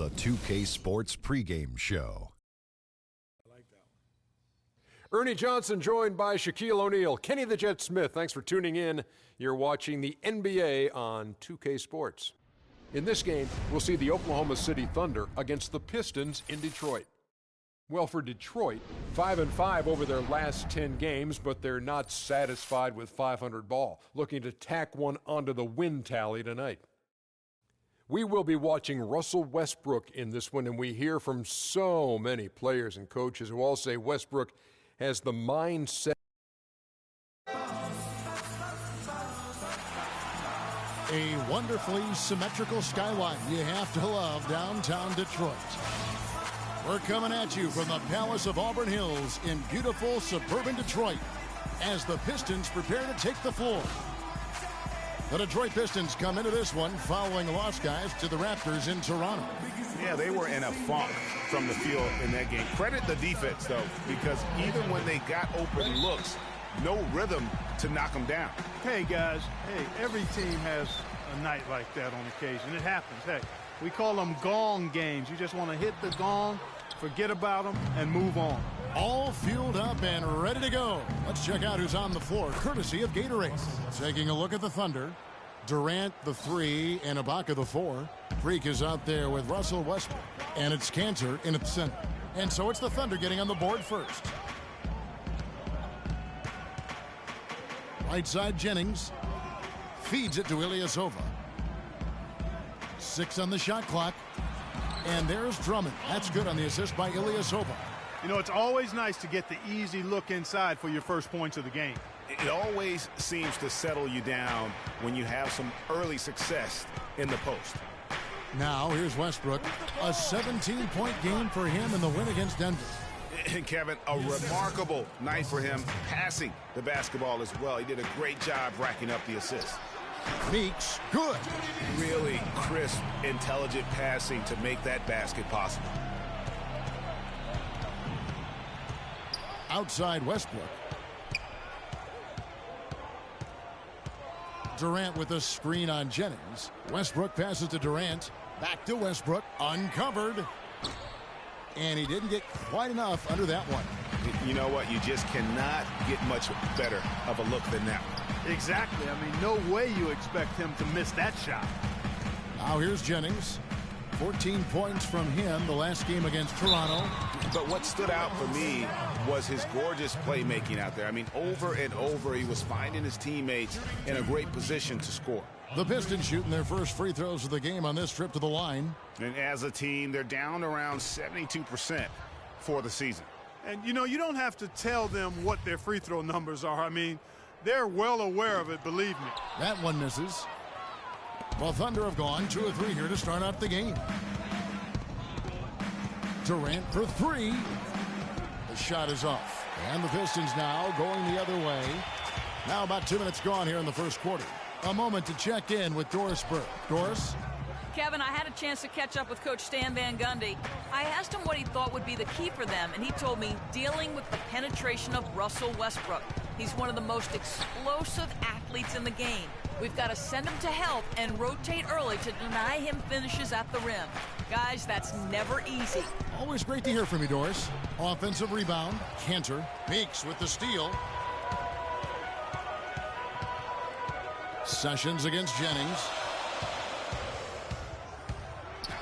the 2K Sports pregame show. Ernie Johnson joined by Shaquille O'Neal. Kenny the Jet Smith, thanks for tuning in. You're watching the NBA on 2K Sports. In this game, we'll see the Oklahoma City Thunder against the Pistons in Detroit. Well, for Detroit, 5-5 over their last 10 games, but they're not satisfied with 500 ball, looking to tack one onto the win tally tonight. We will be watching Russell Westbrook in this one, and we hear from so many players and coaches who all say Westbrook has the mindset. A wonderfully symmetrical skyline you have to love downtown Detroit. We're coming at you from the Palace of Auburn Hills in beautiful suburban Detroit as the Pistons prepare to take the floor. The Detroit Pistons come into this one following a loss, guys, to the Raptors in Toronto. Yeah, they were in a funk from the field in that game. Credit the defense, though, because even when they got open looks, no rhythm to knock them down. Hey, guys, every team has a night like that on occasion. It happens. Hey, we call them gong games. You just want to hit the gong, forget about them, and move on. All fueled up and ready to go. Let's check out who's on the floor, courtesy of Gatorade. Taking a look at the Thunder. Durant, the 3, and Ibaka, the 4. Freak is out there with Russell Westbrook. And it's Cantor in at the center. And so it's the Thunder getting on the board first. Right side, Jennings. Feeds it to Ilyasova. 6 on the shot clock. And there's Drummond. That's good on the assist by Ilyasova. You know, it's always nice to get the easy look inside for your first points of the game. It always seems to settle you down when you have some early success in the post. Now, here's Westbrook. A 17-point game for him in the win against Denver. And Kevin, a remarkable night for him passing the basketball as well. He did a great job racking up the assists. Meeks, good. Really crisp, intelligent passing to make that basket possible. Outside Westbrook. Durant with a screen on Jennings. Westbrook passes to Durant. Back to Westbrook. Uncovered. And he didn't get quite enough under that one. You know what? You just cannot get much better of a look than that. Exactly. I mean, no way you expect him to miss that shot. Now here's Jennings. 14 points from him the last game against Toronto. But what stood out for me was his gorgeous playmaking out there. I mean, over and over, he was finding his teammates in a great position to score. The Pistons shooting their first free throws of the game on this trip to the line. And as a team, they're down around 72% for the season. And, you know, you don't have to tell them what their free throw numbers are. I mean, they're well aware of it, believe me. That one misses. Well, Thunder have gone 2 of 3 here to start out the game. Durant for 3. The shot is off. And the Pistons now going the other way. Now about 2 minutes gone here in the first quarter. A moment to check in with Doris Burke. Doris? Kevin, I had a chance to catch up with Coach Stan Van Gundy. I asked him what he thought would be the key for them, and he told me dealing with the penetration of Russell Westbrook. He's one of the most explosive athletes in the game. We've got to send him to help and rotate early to deny him finishes at the rim. Guys, that's never easy. Always great to hear from you, Doris. Offensive rebound. Cantor. Meeks with the steal. Sessions against Jennings.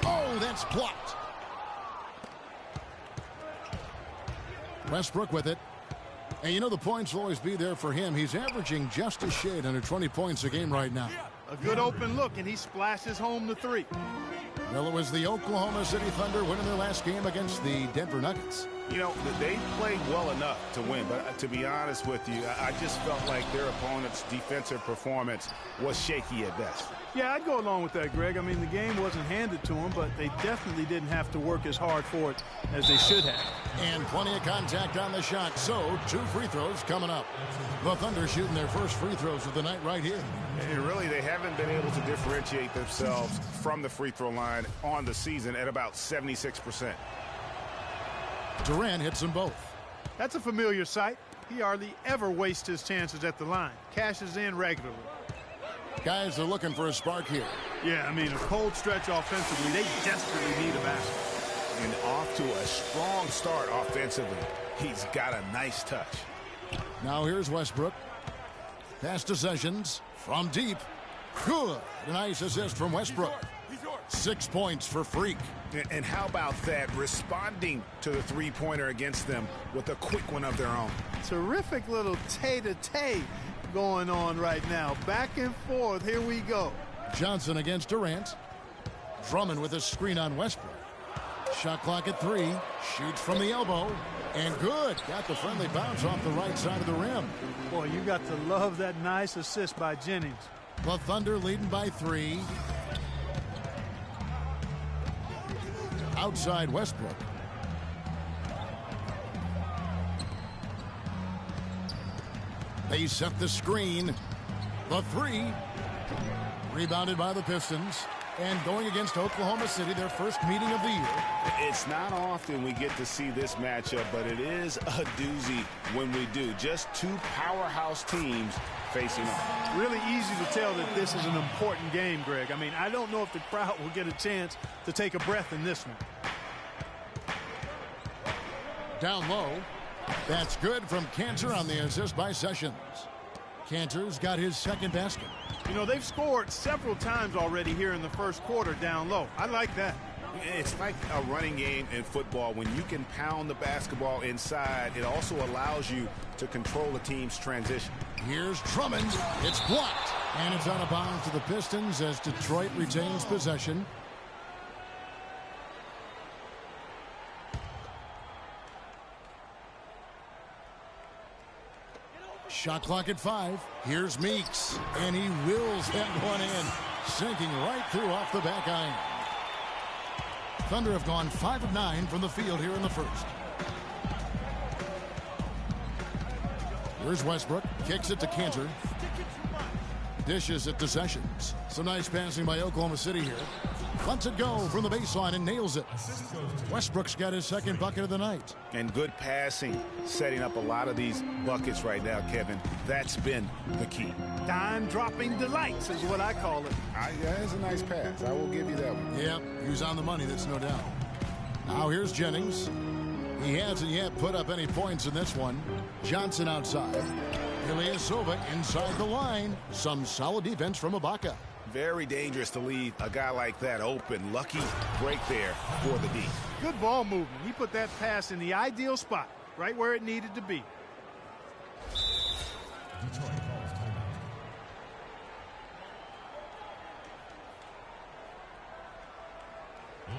Oh, that's blocked. Westbrook with it. And you know the points will always be there for him. He's averaging just a shade under 20 points a game right now. A good open look, and he splashes home the 3. Well, it was the Oklahoma City Thunder winning their last game against the Denver Nuggets. You know, they played well enough to win, but to be honest with you, I just felt like their opponent's defensive performance was shaky at best. Yeah, I'd go along with that, Greg. I mean, the game wasn't handed to them, but they definitely didn't have to work as hard for it as they should have. And plenty of contact on the shot, so 2 free throws coming up. The Thunder shooting their first free throws of the night right here. And really, they haven't been able to differentiate themselves from the free throw line on the season at about 76%. Durant hits them both. That's a familiar sight. He hardly ever wastes his chances at the line. Cashes in regularly. Guys are looking for a spark here. Yeah, I mean, a cold stretch offensively. They desperately need a basket. And off to a strong start offensively. He's got a nice touch. Now here's Westbrook. Pass to Sessions from deep. Good. A nice assist from Westbrook. 6 points for Freak. And how about that? Responding to the three-pointer against them with a quick one of their own. Terrific little tay-to-tay going on right now. Back and forth. Here we go. Johnson against Durant. Drummond with a screen on Westbrook. Shot clock at 3. Shoots from the elbow. And good. Got the friendly bounce off the right side of the rim. Boy, you got to love that nice assist by Jennings. The Thunder leading by 3. Outside Westbrook. They set the screen. The 3. Rebounded by the Pistons. And going against Oklahoma City, their first meeting of the year. It's not often we get to see this matchup, but it is a doozy when we do. Just two powerhouse teams facing off. Really easy to tell that this is an important game, Greg. I mean, I don't know if the crowd will get a chance to take a breath in this one. Down low. That's good from Cantor on the assist by Sessions. Cantor's got his second basket. You know, they've scored several times already here in the first quarter down low. I like that. It's like a running game in football. When you can pound the basketball inside, it also allows you to control the team's transition. Here's Drummond. It's blocked. And it's out of bounds to the Pistons as Detroit retains possession. Shot clock at 5. Here's Meeks. And he wills that one in. Sinking right through off the back iron. Thunder have gone 5 of 9 from the field here in the first. Here's Westbrook. Kicks it to Cantor. Dishes it to Sessions. Some nice passing by Oklahoma City here. Lets it go from the baseline and nails it. Westbrook's got his second bucket of the night. And good passing, setting up a lot of these buckets right now, Kevin. That's been the key. Dime-dropping delights is what I call it. Yeah, it's a nice pass. I will give you that one. Yep, he was on the money, that's no doubt. Now here's Jennings. He hasn't yet put up any points in this one. Johnson outside. Ilyasova inside the line. Some solid defense from Ibaka. Very dangerous to leave a guy like that open. Lucky break there for the D. Good ball movement. He put that pass in the ideal spot, right where it needed to be.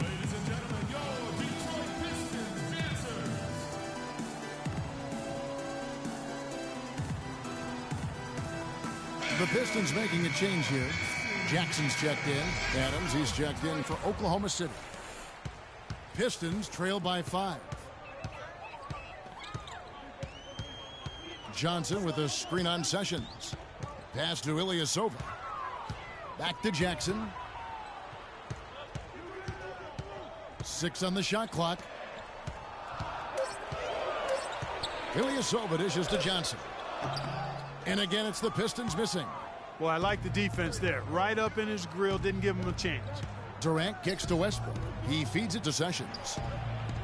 Ladies and gentlemen, your Detroit Pistons dancers. The Pistons making a change here. Jackson's checked in. Adams, he's checked in for Oklahoma City. Pistons trail by 5. Johnson with a screen on Sessions. Pass to Ilyasova. Back to Jackson. 6 on the shot clock. Ilyasova dishes to Johnson. And again, it's the Pistons missing. Well, I like the defense there. Right up in his grill, didn't give him a chance. Durant kicks to Westbrook. He feeds it to Sessions.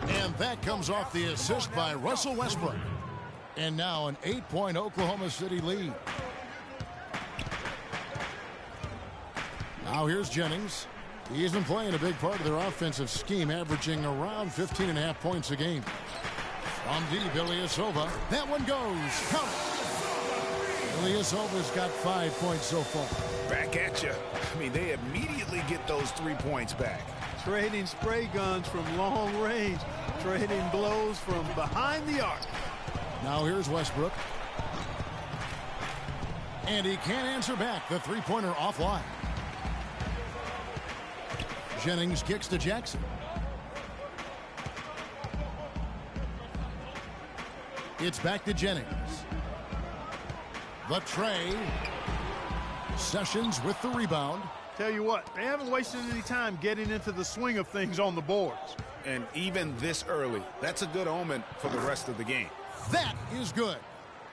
And that comes off the assist by Russell Westbrook. And now an 8-point Oklahoma City lead. Now here's Jennings. He's been playing a big part of their offensive scheme, averaging around 15.5 points a game. From deep, Ilyasova. That one goes. Count it. Ilyasova's got 5 points so far. Back at you. I mean, they immediately get those 3 points back. Trading spray guns from long range. Trading blows from behind the arc. Now here's Westbrook. And he can't answer back. The three-pointer offline. Jennings kicks to Jackson. It's back to Jennings. The tray. Sessions with the rebound. Tell you what, they haven't wasted any time getting into the swing of things on the boards. And even this early, that's a good omen for the rest of the game. That is good.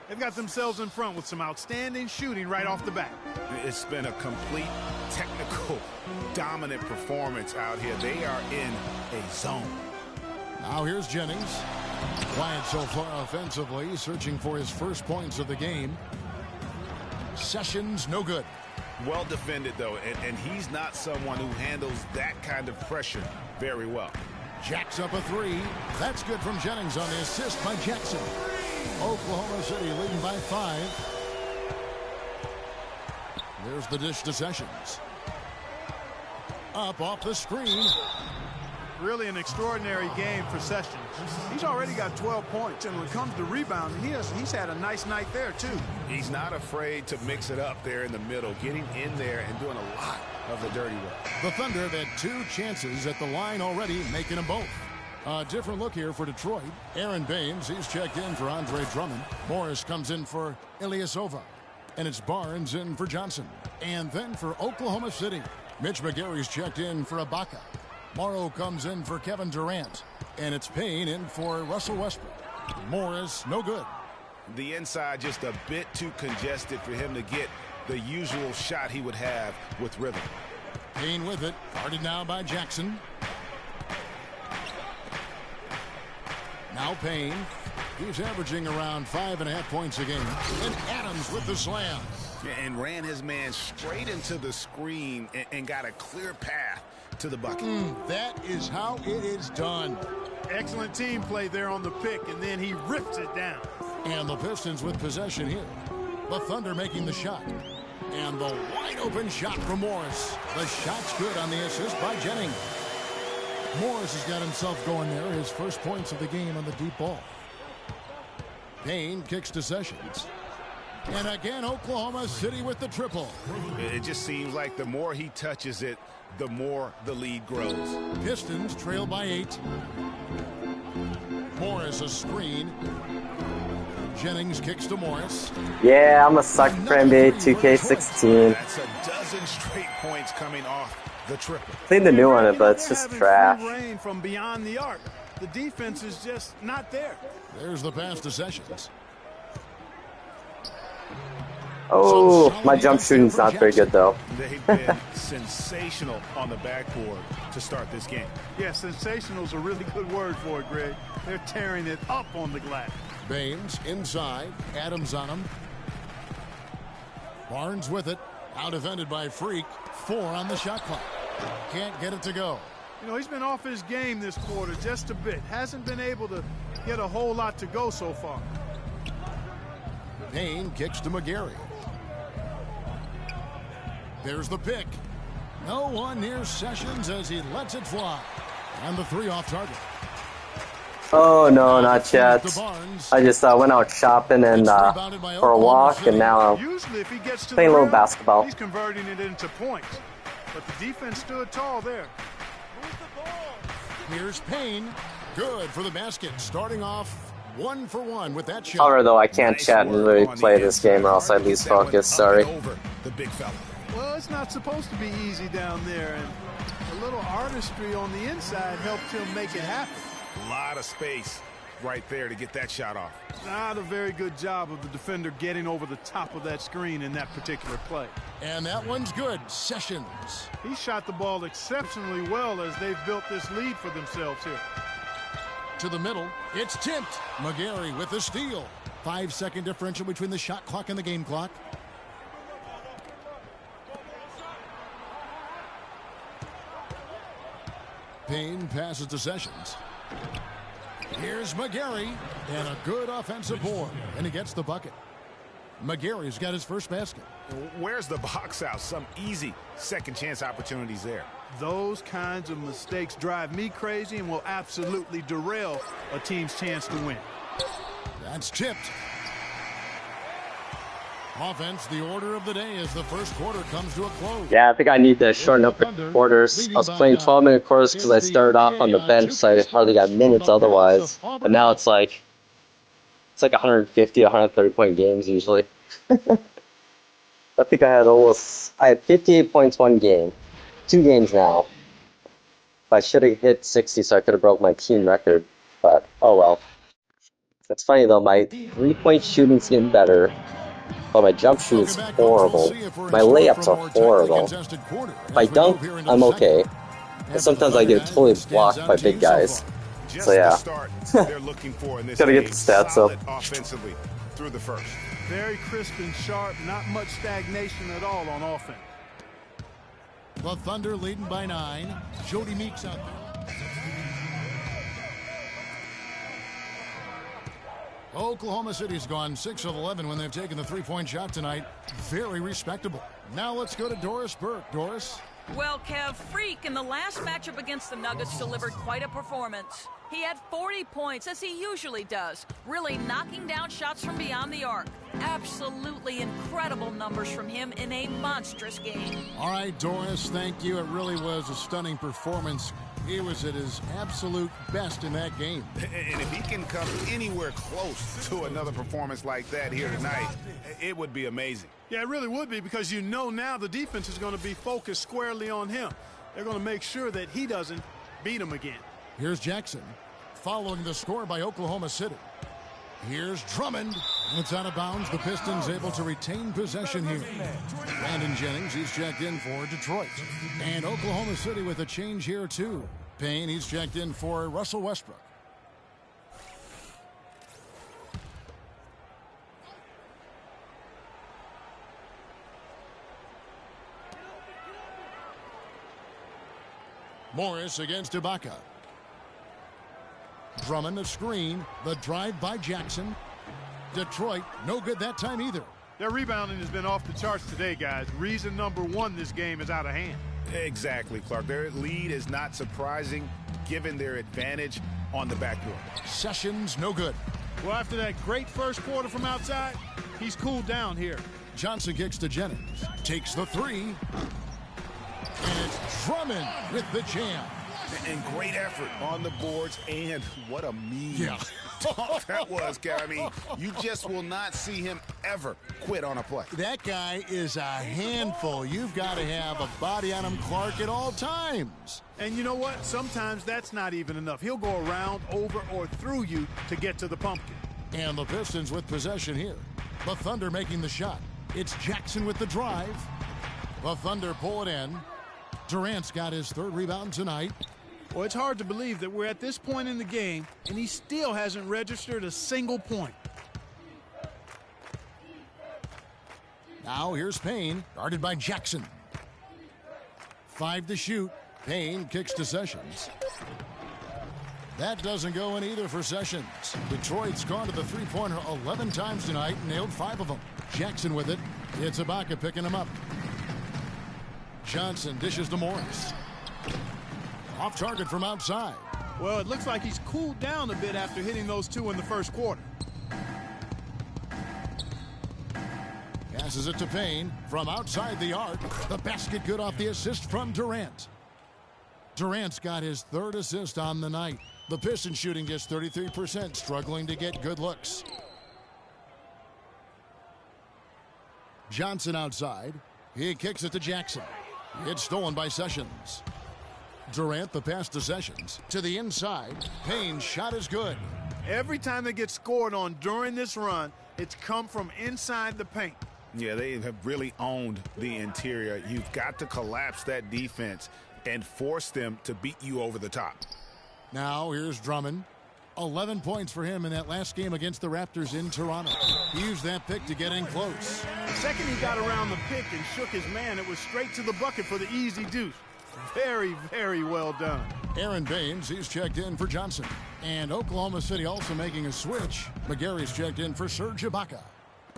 They've got themselves in front with some outstanding shooting right off the bat. It's been a complete technical, dominant performance out here. They are in a zone. Now here's Jennings. Quiet so far offensively, searching for his first points of the game. Sessions, no good. Well defended, though, and he's not someone who handles that kind of pressure very well. Jacks up a three. That's good from Jennings on the assist by Jackson. Oklahoma City leading by 5. There's the dish to Sessions. Up off the screen. Really an extraordinary game for Sessions. He's already got 12 points, and when it comes to rebounding, he's had a nice night there, too. He's not afraid to mix it up there in the middle, getting in there and doing a lot of the dirty work. The Thunder have had 2 chances at the line already, making them both. A different look here for Detroit. Aaron Baines, he's checked in for Andre Drummond. Morris comes in for Ilyasova. And it's Barnes in for Johnson. And then for Oklahoma City, Mitch McGary's checked in for Ibaka. Morrow comes in for Kevin Durant. And it's Payne in for Russell Westbrook. Morris, no good. The inside just a bit too congested for him to get the usual shot he would have with rhythm. Payne with it, guarded now by Jackson. Now Payne. He's averaging around 5.5 points a game. And Adams with the slam. And ran his man straight into the screen and got a clear path to the bucket. That is how it is done. Excellent team play there on the pick, and then he rips it down. And the Pistons with possession here. The Thunder making the shot. And the wide open shot from Morris. The shot's good on the assist by Jennings. Morris has got himself going there. His first points of the game on the deep ball. Payne kicks to Sessions. And again, Oklahoma City with the triple. It just seems like the more he touches it, the more the lead grows. Pistons trail by 8. Morris a screen. Jennings kicks to Morris. Yeah, I'm a sucker for NBA2K16. That's a dozen straight points coming off the triple. Played the new one, but it's just trash. Rain from beyond the arc. The defense is just not there. There's the pass to Sessions. Oh, my jump shooting's not very good, though. They've been sensational on the backboard to start this game. Yeah, sensational is a really good word for it, Greg. They're tearing it up on the glass. Baines inside. Adams on him. Barnes with it. Out defended by Freak. 4 on the shot clock. Can't get it to go. You know, he's been off his game this quarter just a bit. Hasn't been able to get a whole lot to go so far. Payne kicks to McGary. There's the pick. No one near Sessions as he lets it fly. And the 3 off target. Oh, no, not yet. I just went out shopping and for a walk, and now Usually if he gets to playing a the little rim, basketball. he's converting it into points. But the defense stood tall there. Here's Payne. Good for the basket. Starting off 1 for 1 with that shot. However, though, I can't chat and really play this game or else I lose focus. Sorry. The big fella. Well, it's not supposed to be easy down there, and a little artistry on the inside helped him make it happen. A lot of space right there to get that shot off. Not a very good job of the defender getting over the top of that screen in that particular play. And that one's good. Sessions. He shot the ball exceptionally well as they've built this lead for themselves here. To the middle. It's tipped. McGary with the steal. 5-second differential between the shot clock and the game clock. Payne passes to Sessions. Here's McGary. And a good offensive board. And he gets the bucket. McGary's got his first basket. Where's the box out? Some easy second chance opportunities there. Those kinds of mistakes drive me crazy and will absolutely derail a team's chance to win. That's tipped. Offense, the order of the day as the first quarter comes to a close. Yeah, I think I need to shorten up the quarters. I was playing 12-minute quarters because I started off on the bench, so I hardly got minutes otherwise. But now it's like 150, 130 point games usually. I think I had 58 points one game. 2 games now. I should have hit 60, so I could have broke my team record. But oh well. That's funny though. My 3-point shooting's getting better. but my jump shoot is horrible. My layups are horrible. If I dunk, I'm okay. But sometimes I get totally blocked by big guys. So yeah, they're looking for in this gotta get the stats up. Offensively through the first. Very crisp and sharp, not much stagnation at all on offense. The Thunder leading by 9. Jody Meeks out there. Oklahoma City's gone 6 of 11 when they've taken the three-point shot tonight. Very respectable. Now let's go to Doris Burke. Doris? Well, Kev, Freak in the last matchup against the Nuggets delivered quite a performance. He had 40 points, as he usually does, really knocking down shots from beyond the arc. Absolutely incredible numbers from him in a monstrous game. All right, Doris, thank you. It really was a stunning performance. He was at his absolute best in that game. And if he can come anywhere close to another performance like that here tonight, it would be amazing. Yeah, it really would be, because you know now the defense is going to be focused squarely on him. They're going to make sure that he doesn't beat him again. Here's Jackson, following the score by Oklahoma City. Here's Drummond. It's out of bounds. The Pistons able to retain possession here. Brandon Jennings, he's checked in for Detroit. And Oklahoma City with a change here, too. Payne, he's checked in for Russell Westbrook. Morris against Ibaka. Drummond a screen. The drive by Jackson. Detroit, no good that time either. Their rebounding has been off the charts today, guys. Reason number one, this game is out of hand. Exactly, Clark. Their lead is not surprising given their advantage on the backboard. Sessions, no good. Well, after that great first quarter from outside, he's cooled down here. Johnson kicks to Jennings. Takes the three. And it's Drummond with the jam. And great effort on the boards, and what a mean dunk that was, Kev. I mean, you just will not see him ever quit on a play. That guy is a handful. You've got to have a body on him, Clark, at all times. And you know what? Sometimes that's not even enough. He'll go around, over, or through you to get to the pumpkin. And the Pistons with possession here. The Thunder making the shot. It's Jackson with the drive. The Thunder pull it in. Durant's got his third rebound tonight. Well, it's hard to believe that we're at this point in the game, and he still hasn't registered a single point. Now here's Payne, guarded by Jackson. 5 to shoot. Payne kicks to Sessions. That doesn't go in either for Sessions. Detroit's gone to the three-pointer 11 times tonight and nailed 5 of them. Jackson with it. It's Ibaka picking him up. Johnson dishes to Morris. Off target from outside. Well, it looks like he's cooled down a bit after hitting those 2 in the first quarter. Passes it to Payne from outside the arc. The basket good off the assist from Durant. Durant's got his third assist on the night. The Pistons shooting just 33%, struggling to get good looks. Johnson outside. He kicks it to Jackson. It's stolen by Sessions. Durant, the pass to Sessions. To the inside. Payne's shot is good. Every time they get scored on during this run, it's come from inside the paint. Yeah, they have really owned the interior. You've got to collapse that defense and force them to beat you over the top. Now here's Drummond. 11 points for him in that last game against the Raptors in Toronto. He used that pick to get in close. The second he got around the pick and shook his man, it was straight to the bucket for the easy deuce. Very, very well done. Aaron Baines, he's checked in for Johnson. And Oklahoma City also making a switch. McGarry's checked in for Serge Ibaka.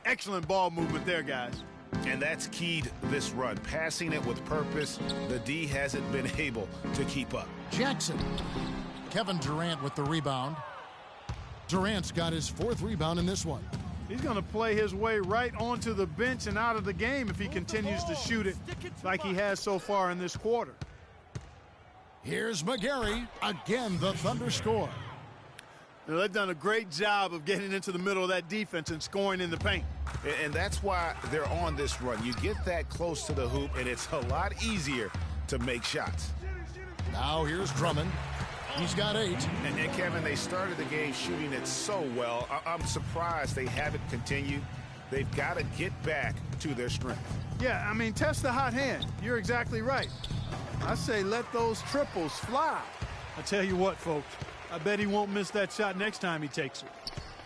Excellent ball movement there, guys. And that's keyed this run. Passing it with purpose. The D hasn't been able to keep up. Jackson. Kevin Durant with the rebound. Durant's got his 4th rebound in this one. He's going to play his way right onto the bench and out of the game if he continues to shoot it like he has so far in this quarter. Here's McGarry. Again, the Thunder score. Now, they've done a great job of getting into the middle of that defense and scoring in the paint. And that's why they're on this run. You get that close to the hoop, and it's a lot easier to make shots. Now here's Drummond. He's got 8. And Kevin, they started the game shooting it so well. I'm surprised they haven't continued They've got to get back to their strength. Yeah, I mean, test the hot hand. You're exactly right. I say let those triples fly. I tell you what, folks, I bet he won't miss that shot next time he takes it.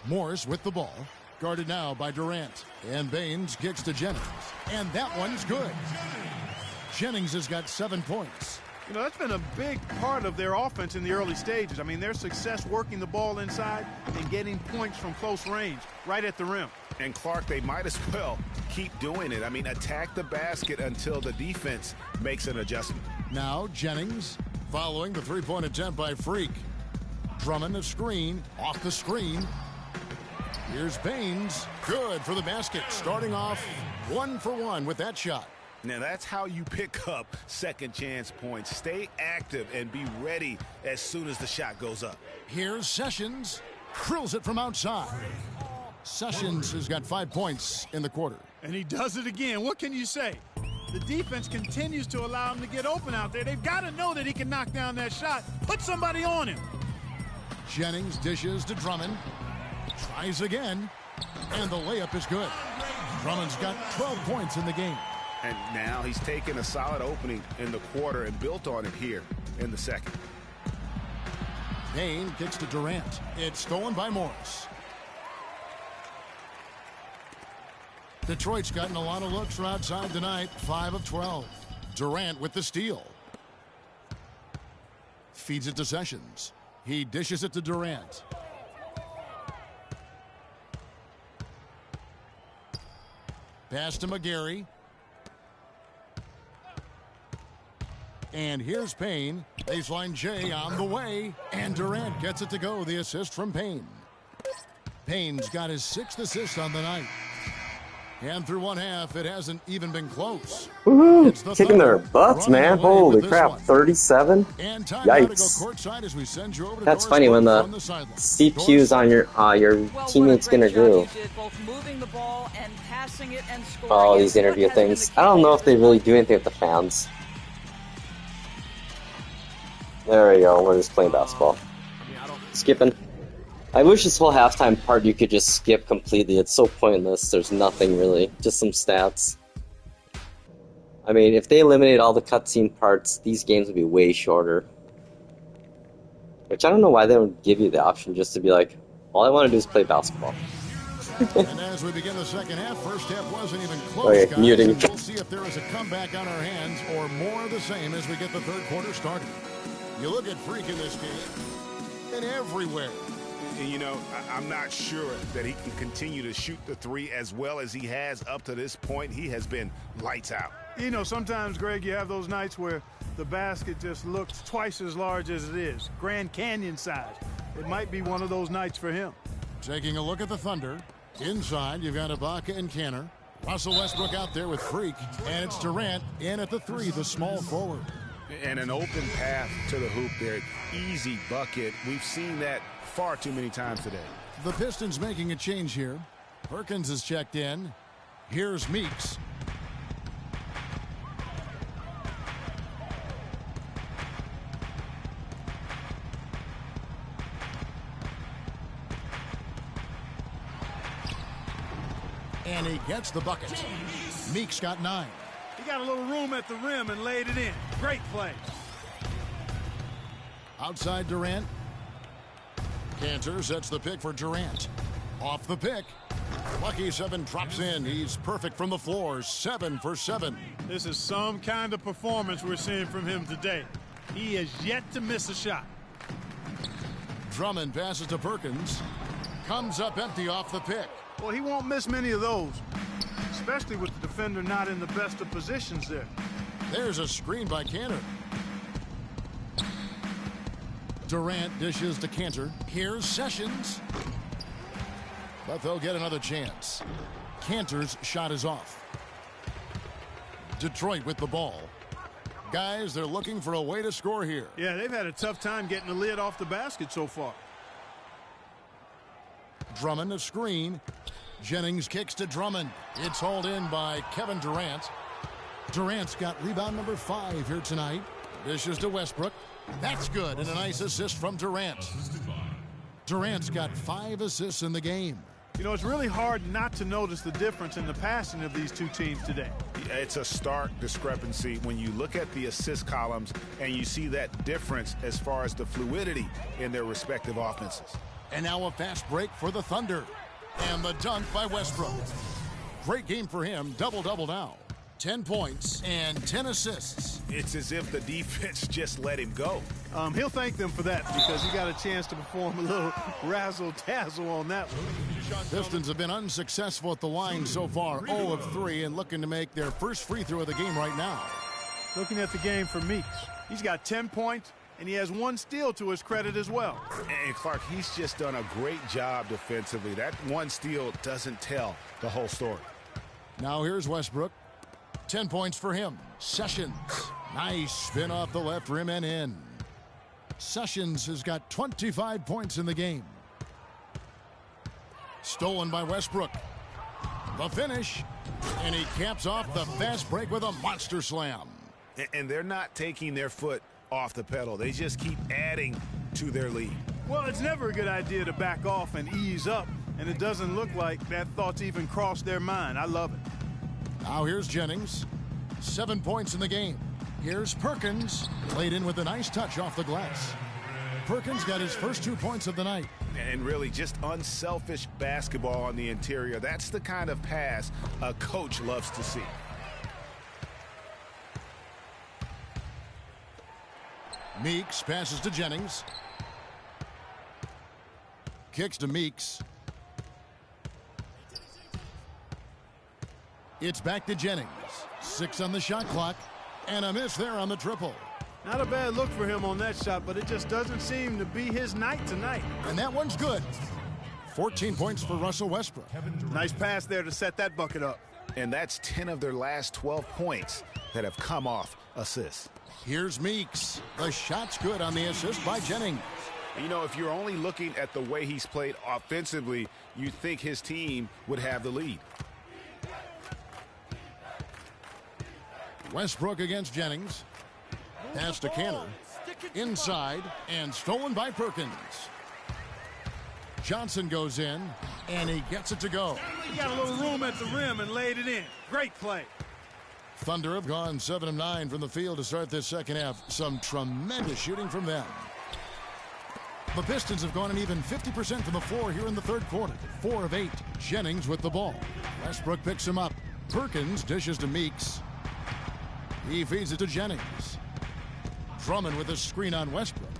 Morris with the ball. Guarded now by Durant. And Baines kicks to Jennings. And that one's good. Jennings has got 7 points. You know, that's been a big part of their offense in the early stages. I mean, their success working the ball inside and getting points from close range, right at the rim. And Clark, they might as well keep doing it. I mean, attack the basket until the defense makes an adjustment. Now Jennings following the three-point attempt by Freak. Drummond a screen, off the screen. Here's Baines, good for the basket, starting off 1 for 1 with that shot. Now that's how you pick up second chance points. Stay active and be ready as soon as the shot goes up. Here's Sessions, drills it from outside. Sessions has got 5 points in the quarter. And he does it again. What can you say? The defense continues to allow him to get open out there. They've got to know that he can knock down that shot. Put somebody on him. Jennings dishes to Drummond. Tries again. And the layup is good. Drummond's got 12 points in the game. And now he's taken a solid opening in the quarter and built on it here in the second. Payne kicks to Durant. It's stolen by Morris. Detroit's gotten a lot of looks from outside tonight. 5 of 12. Durant with the steal. Feeds it to Sessions. He dishes it to Durant. Pass to McGarry. And here's Payne. Baseline J on the way. And Durant gets it to go. The assist from Payne. Payne's got his 6th assist on the night. And through one half, it hasn't even been close. Woohoo! Kicking their butts, man. Holy crap. 37? Yikes. That's funny when the CPU's on your teammate's gonna groove. Oh, these interview things. I don't know if they really do anything with the fans. There we go. We're just playing basketball. Skipping. I wish this whole halftime part you could just skip completely. It's so pointless. There's nothing really. Just some stats. I mean, if they eliminate all the cutscene parts, these games would be way shorter. Which I don't know why they don't give you the option just to be like, all I want to do is play basketball. And as we begin the second half, first half wasn't even close, okay, guys. muting. We'll see if there is a comeback on our hands or more of the same as we get the third quarter started. You look at Freak in this game, and everywhere. And, you know, I'm not sure that he can continue to shoot the three as well as he has up to this point. He has been lights out. You know, sometimes, Greg, you have those nights where the basket just looks twice as large as it is. Grand Canyon size. It might be one of those nights for him. Taking a look at the Thunder. Inside, you've got Ibaka and Kanter. Russell Westbrook out there with Freak. And it's Durant in at the 3, the small forward. And an open path to the hoop there. Easy bucket. We've seen that far too many times today. The Pistons making a change here. Perkins is checked in. Here's Meeks. And he gets the bucket. Meeks got 9. He got a little room at the rim and laid it in. Great play. Outside Durant. Kanter sets the pick for Durant. Off the pick. Lucky 7 drops in. He's perfect from the floor. 7 for 7. This is some kind of performance we're seeing from him today. He has yet to miss a shot. Drummond passes to Perkins. Comes up empty off the pick. Well, he won't miss many of those, especially with the defender not in the best of positions there. There's a screen by Kanter. Durant dishes to Kanter. Here's Sessions. But they'll get another chance. Kanter's shot is off. Detroit with the ball. Guys, they're looking for a way to score here. Yeah, they've had a tough time getting the lid off the basket so far. Drummond a screen. Jennings kicks to Drummond. It's hauled in by Kevin Durant. Durant's got rebound number 5 here tonight. Dishes to Westbrook. That's good, and a nice assist from Durant. Durant's got 5 assists in the game. You know, it's really hard not to notice the difference in the passing of these two teams today. It's a stark discrepancy when you look at the assist columns and you see that difference as far as the fluidity in their respective offenses. And now a fast break for the Thunder. And the dunk by Westbrook. Great game for him. Double-double now. 10 points and 10 assists. It's as if the defense just let him go. He'll thank them for that because he got a chance to perform a little razzle-dazzle on that one. Pistons have been unsuccessful at the line so far, 0 of 3, and looking to make their first free throw of the game right now. Looking at the game for Meeks, he's got 10 points, and he has 1 steal to his credit as well. And Clark, he's just done a great job defensively. That 1 steal doesn't tell the whole story. Now here's Westbrook. 10 points for him. Sessions. Nice spin off the left rim and in. Sessions has got 25 points in the game. Stolen by Westbrook. The finish. And he caps off the fast break with a monster slam. And they're not taking their foot off the pedal. They just keep adding to their lead. Well, it's never a good idea to back off and ease up. And it doesn't look like that thought's even crossed their mind. I love it. Now here's Jennings. 7 points in the game. Here's Perkins. Laid in with a nice touch off the glass. Perkins got his first 2 points of the night. And really just unselfish basketball on the interior. That's the kind of pass a coach loves to see. Meeks passes to Jennings. Kicks to Meeks. It's back to Jennings. 6 on the shot clock. And a miss there on the triple. Not a bad look for him on that shot, but it just doesn't seem to be his night tonight. And that one's good. 14 points for Russell Westbrook. Nice pass there to set that bucket up. And that's 10 of their last 12 points that have come off assists. Here's Meeks. The shot's good on the assist by Jennings. You know, if you're only looking at the way he's played offensively, you'd think his team would have the lead. Westbrook against Jennings. Pass to Cantor. Inside and stolen by Perkins. Johnson goes in and he gets it to go. He got a little room at the rim and laid it in. Great play. Thunder have gone 7 of 9 from the field to start this second half. Some tremendous shooting from them. The Pistons have gone an even 50% from the floor here in the third quarter. 4 of 8. Jennings with the ball. Westbrook picks him up. Perkins dishes to Meeks. He feeds it to Jennings. Drummond with a screen on Westbrook.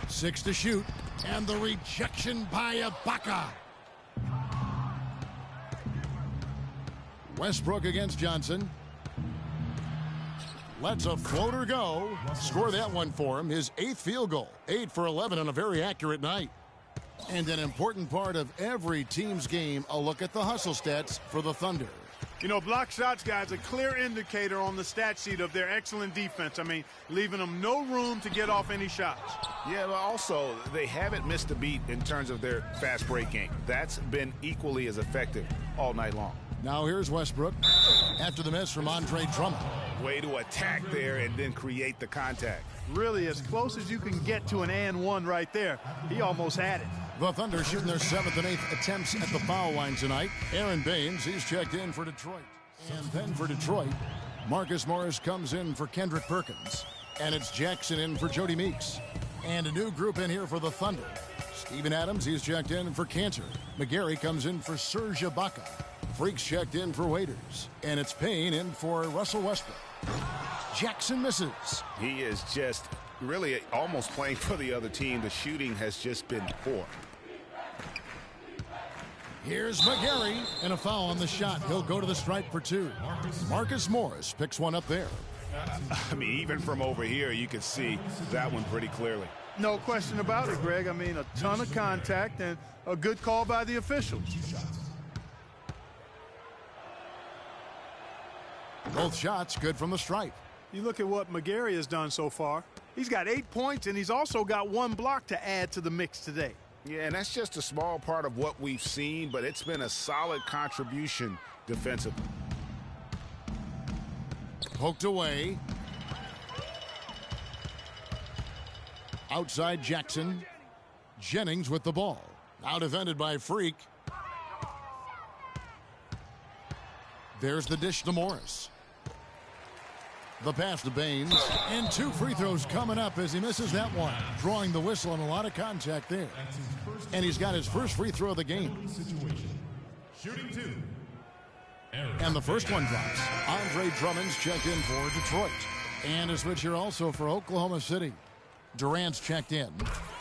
6 to shoot. And the rejection by Ibaka. Westbrook against Johnson. Lets a floater go. Score that one for him. His 8th field goal. 8 for 11 on a very accurate night. And an important part of every team's game, a look at the hustle stats for the Thunder. You know, block shots, guys, a clear indicator on the stat sheet of their excellent defense. I mean, leaving them no room to get off any shots. Yeah, but also, they haven't missed a beat in terms of their fast break game. That's been equally as effective all night long. Now here's Westbrook after the miss from Andre Drummond. Way to attack there and then create the contact. Really, as close as you can get to an and one right there. He almost had it. The Thunder shooting their 7th and 8th attempts at the foul line tonight. Aaron Baines, he's checked in for Detroit. And then for Detroit, Marcus Morris comes in for Kendrick Perkins. And it's Jackson in for Jody Meeks. And a new group in here for the Thunder. Steven Adams, he's checked in for Cantor. McGarry comes in for Serge Ibaka. Freaks checked in for Waiters. And it's Payne in for Russell Westbrook. Jackson misses. He is just really almost playing for the other team. The shooting has just been poor. Here's McGarry, and a foul on the shot. He'll go to the stripe for 2. Marcus Morris picks one up there. I mean, even from over here, you can see that one pretty clearly. No question about it, Greg. I mean, a ton of contact and a good call by the officials. Both shots good from the stripe. You look at what McGarry has done so far. He's got 8 points, and he's also got 1 block to add to the mix today. Yeah, and that's just a small part of what we've seen, but it's been a solid contribution defensively. Poked away. Outside Jackson. Jennings with the ball. Now defended by Freak. There's the dish to Morris. The pass to Baines. And 2 free throws coming up as he misses that one. Drawing the whistle and a lot of contact there. And he's got his first free throw of the game. Shooting 2. And the first one drops. Andre Drummond's checked in for Detroit. And a switch here also for Oklahoma City. Durant's checked in.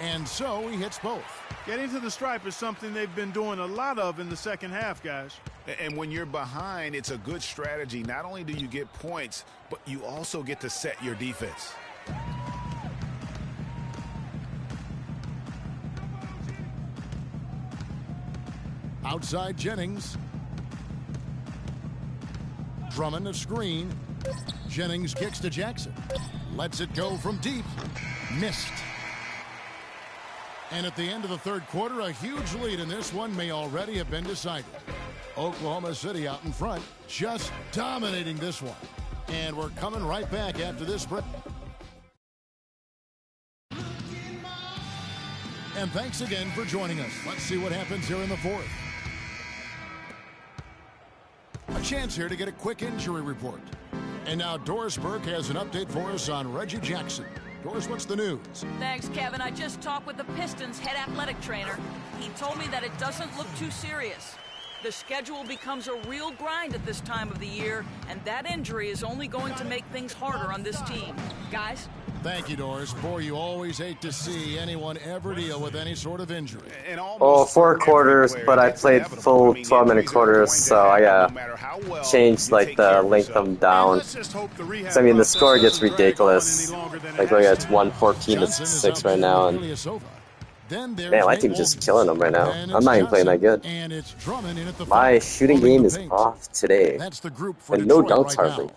And so he hits both. Getting to the stripe is something they've been doing a lot of in the second half, guys. And when you're behind, it's a good strategy. Not only do you get points, but you also get to set your defense. Outside Jennings. Drummond a screen. Jennings kicks to Jackson. Lets it go from deep. Missed. And at the end of the third quarter, a huge lead in this one may already have been decided. Oklahoma City out in front, just dominating this one. And we're coming right back after this break. And thanks again for joining us. Let's see what happens here in the fourth. A chance here to get a quick injury report. And now Doris Burke has an update for us on Reggie Jackson. Doris, what's the news? Thanks, Kevin. I just talked with the Pistons' head athletic trainer. He told me that it doesn't look too serious. The schedule becomes a real grind at this time of the year, and that injury is only going to make things harder on this team. Guys? Thank you, Doris. Boy, you always hate to see anyone ever deal with any sort of injury. Well, 4 quarters, but I played full 12-minute quarters, so I changed like the length of them down. So, I mean, the score gets ridiculous. Like, look, it's 114-6 right now, and man, my team's just killing them right now. I'm not even playing that good. My shooting game is off today, and no dunks hardly.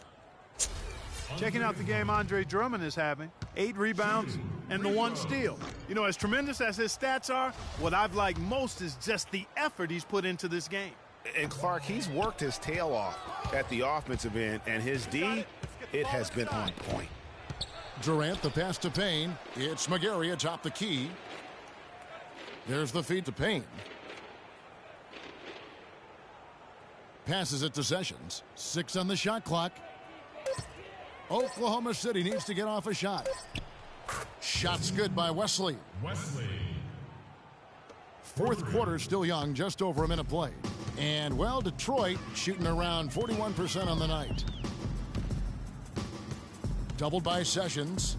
Checking out the game Andre Drummond is having. 8 rebounds and the 1 steal. You know, as tremendous as his stats are, what I've liked most is just the effort he's put into this game. And Clark, he's worked his tail off at the offensive end, and his D, it has been on point. Durant, the pass to Payne. It's McGarry atop the key. There's the feed to Payne. Passes it to Sessions. 6 on the shot clock. Oklahoma City needs to get off a shot. Shot's good by Wesley. Fourth quarter still young, just over a minute played. And, well, Detroit shooting around 41% on the night. Doubled by Sessions.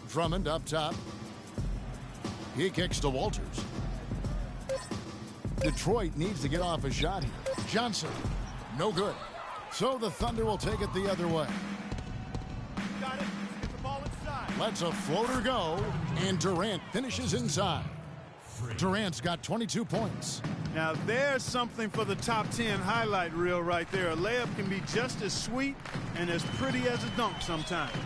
Drummond up top. He kicks to Walters. Detroit needs to get off a shot here. Johnson, no good. So the Thunder will take it the other way. Got it. Get the ball inside. Lets a floater go, and Durant finishes inside. Durant's got 22 points. Now there's something for the top 10 highlight reel right there. A layup can be just as sweet and as pretty as a dunk sometimes.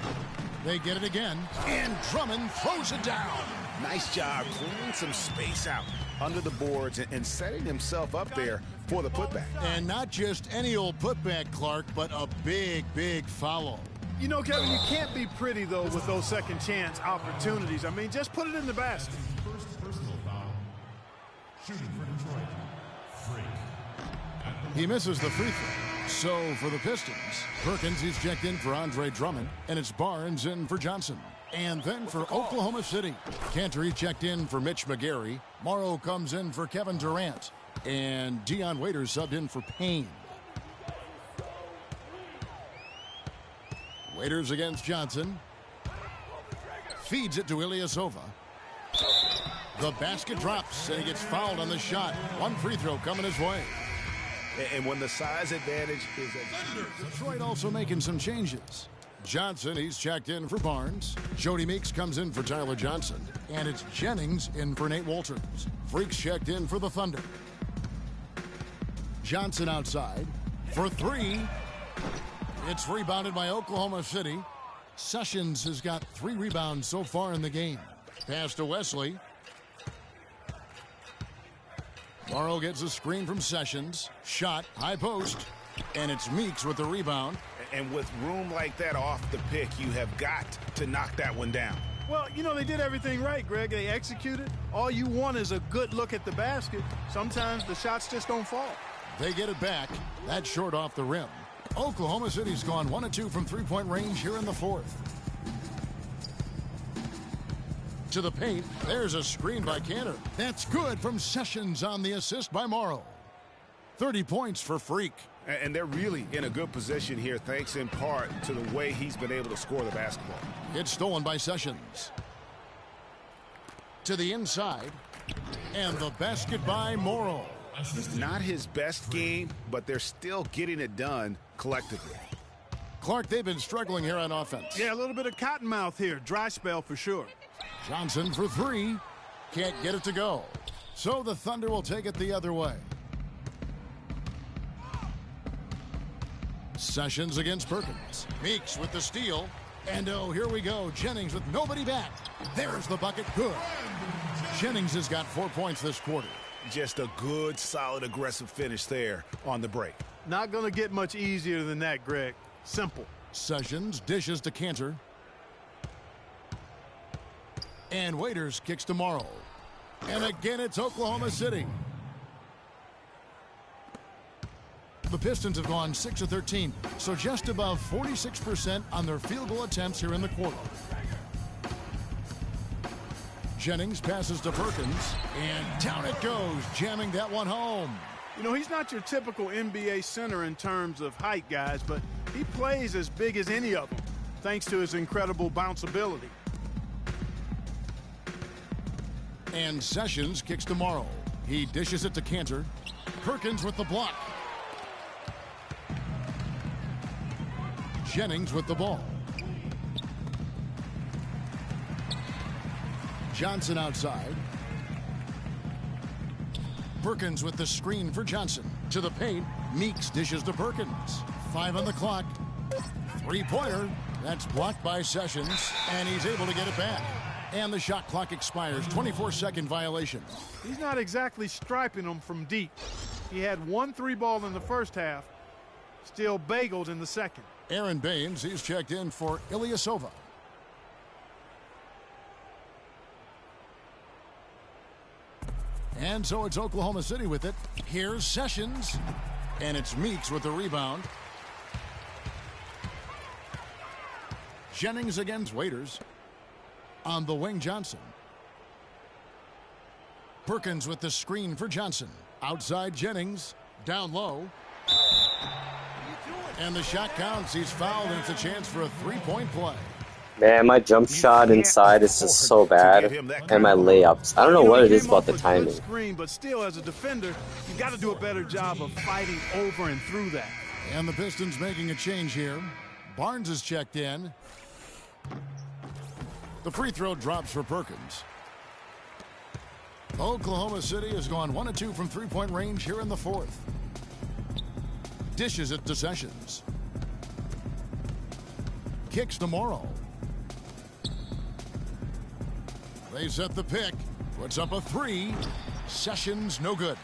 They get it again, and Drummond throws it down. Nice job clearing some space out under the boards and setting himself up there for the putback. And not just any old putback, Clark, but a big, big foul. You know, Kevin, you can't be pretty, though, with those second chance opportunities. I mean, just put it in the basket. First personal foul. Shooting for Detroit. Freak. He misses the free throw. So for the Pistons, Perkins, he's checked in for Andre Drummond, and it's Barnes in for Johnson. And then for Oklahoma City, Cantor checked in for Mitch McGarry. Morrow comes in for Kevin Durant. And Dion Waiters subbed in for Payne. Waiters against Johnson. Feeds it to Ilyasova. The basket drops, and he gets fouled on the shot. 1 free throw coming his way. And when the size advantage is at Detroit also making some changes. Johnson, he's checked in for Barnes. Jody Meeks comes in for Tyler Johnson. And it's Jennings in for Nate Walters. Freaks checked in for the Thunder. Johnson outside for 3. It's rebounded by Oklahoma City. Sessions has got 3 rebounds so far in the game. Pass to Wesley. Morrow gets a screen from Sessions. Shot, high post. And it's Meeks with the rebound. And with room like that off the pick, you have got to knock that one down. Well, you know, they did everything right, Greg. They executed. All you want is a good look at the basket. Sometimes the shots just don't fall. They get it back. That's short off the rim. Oklahoma City's gone 1 of 2 from three-point range here in the fourth. To the paint. There's a screen by Cantor. That's good from Sessions on the assist by Morrow. 30 points for Freak. And they're really in a good position here, thanks in part to the way he's been able to score the basketball. It's stolen by Sessions. To the inside. And the basket by Morrow. Not his best game, but they're still getting it done collectively. Clark, they've been struggling here on offense. Yeah, a little bit of cottonmouth here. Dry spell for sure. Johnson for three. Can't get it to go. So the Thunder will take it the other way. Sessions against Perkins. Meeks with the steal. And oh, here we go. Jennings with nobody back. There's the bucket. Good. Jennings has got 4 points this quarter. Just a good, solid, aggressive finish there on the break. Not going to get much easier than that, Greg. Simple. Sessions dishes to Cantor. And Waiters kicks to Morrow. And again, it's Oklahoma City. The Pistons have gone 6 of 13, so just above 46% on their field goal attempts here in the quarter. Jennings passes to Perkins, and down it goes, jamming that one home. You know, he's not your typical NBA center in terms of height, guys, but he plays as big as any of them, thanks to his incredible bounce ability. And Sessions kicks to Morrow. He dishes it to Cantor. Perkins with the block. Jennings with the ball. Johnson outside. Perkins with the screen for Johnson. To the paint. Meeks dishes to Perkins. 5 on the clock. Three-pointer. That's blocked by Sessions, and he's able to get it back. And the shot clock expires. 24-second violation. He's not exactly striping them from deep. He had 1 3-ball in the first half. Still bageled in the second. Aaron Baines, he's checked in for Ilyasova. And so it's Oklahoma City with it. Here's Sessions. And it's Meeks with the rebound. Jennings against Waiters. On the wing, Johnson. Perkins with the screen for Johnson. Outside Jennings. Down low. And the shot counts. He's fouled, and it's a chance for a three-point play. Man, my jump shot inside is just so bad. And my layups. I don't know what it is about the timing. Screen, but still, as a defender, you got to do a better job of fighting over and through that. And the Pistons making a change here. Barnes is checked in. The free throw drops for Perkins. Oklahoma City has gone 1 of 2 from three-point range here in the fourth. Dishes it to Sessions. Kicks to Morrow. They set the pick. Puts up a 3. Sessions no good.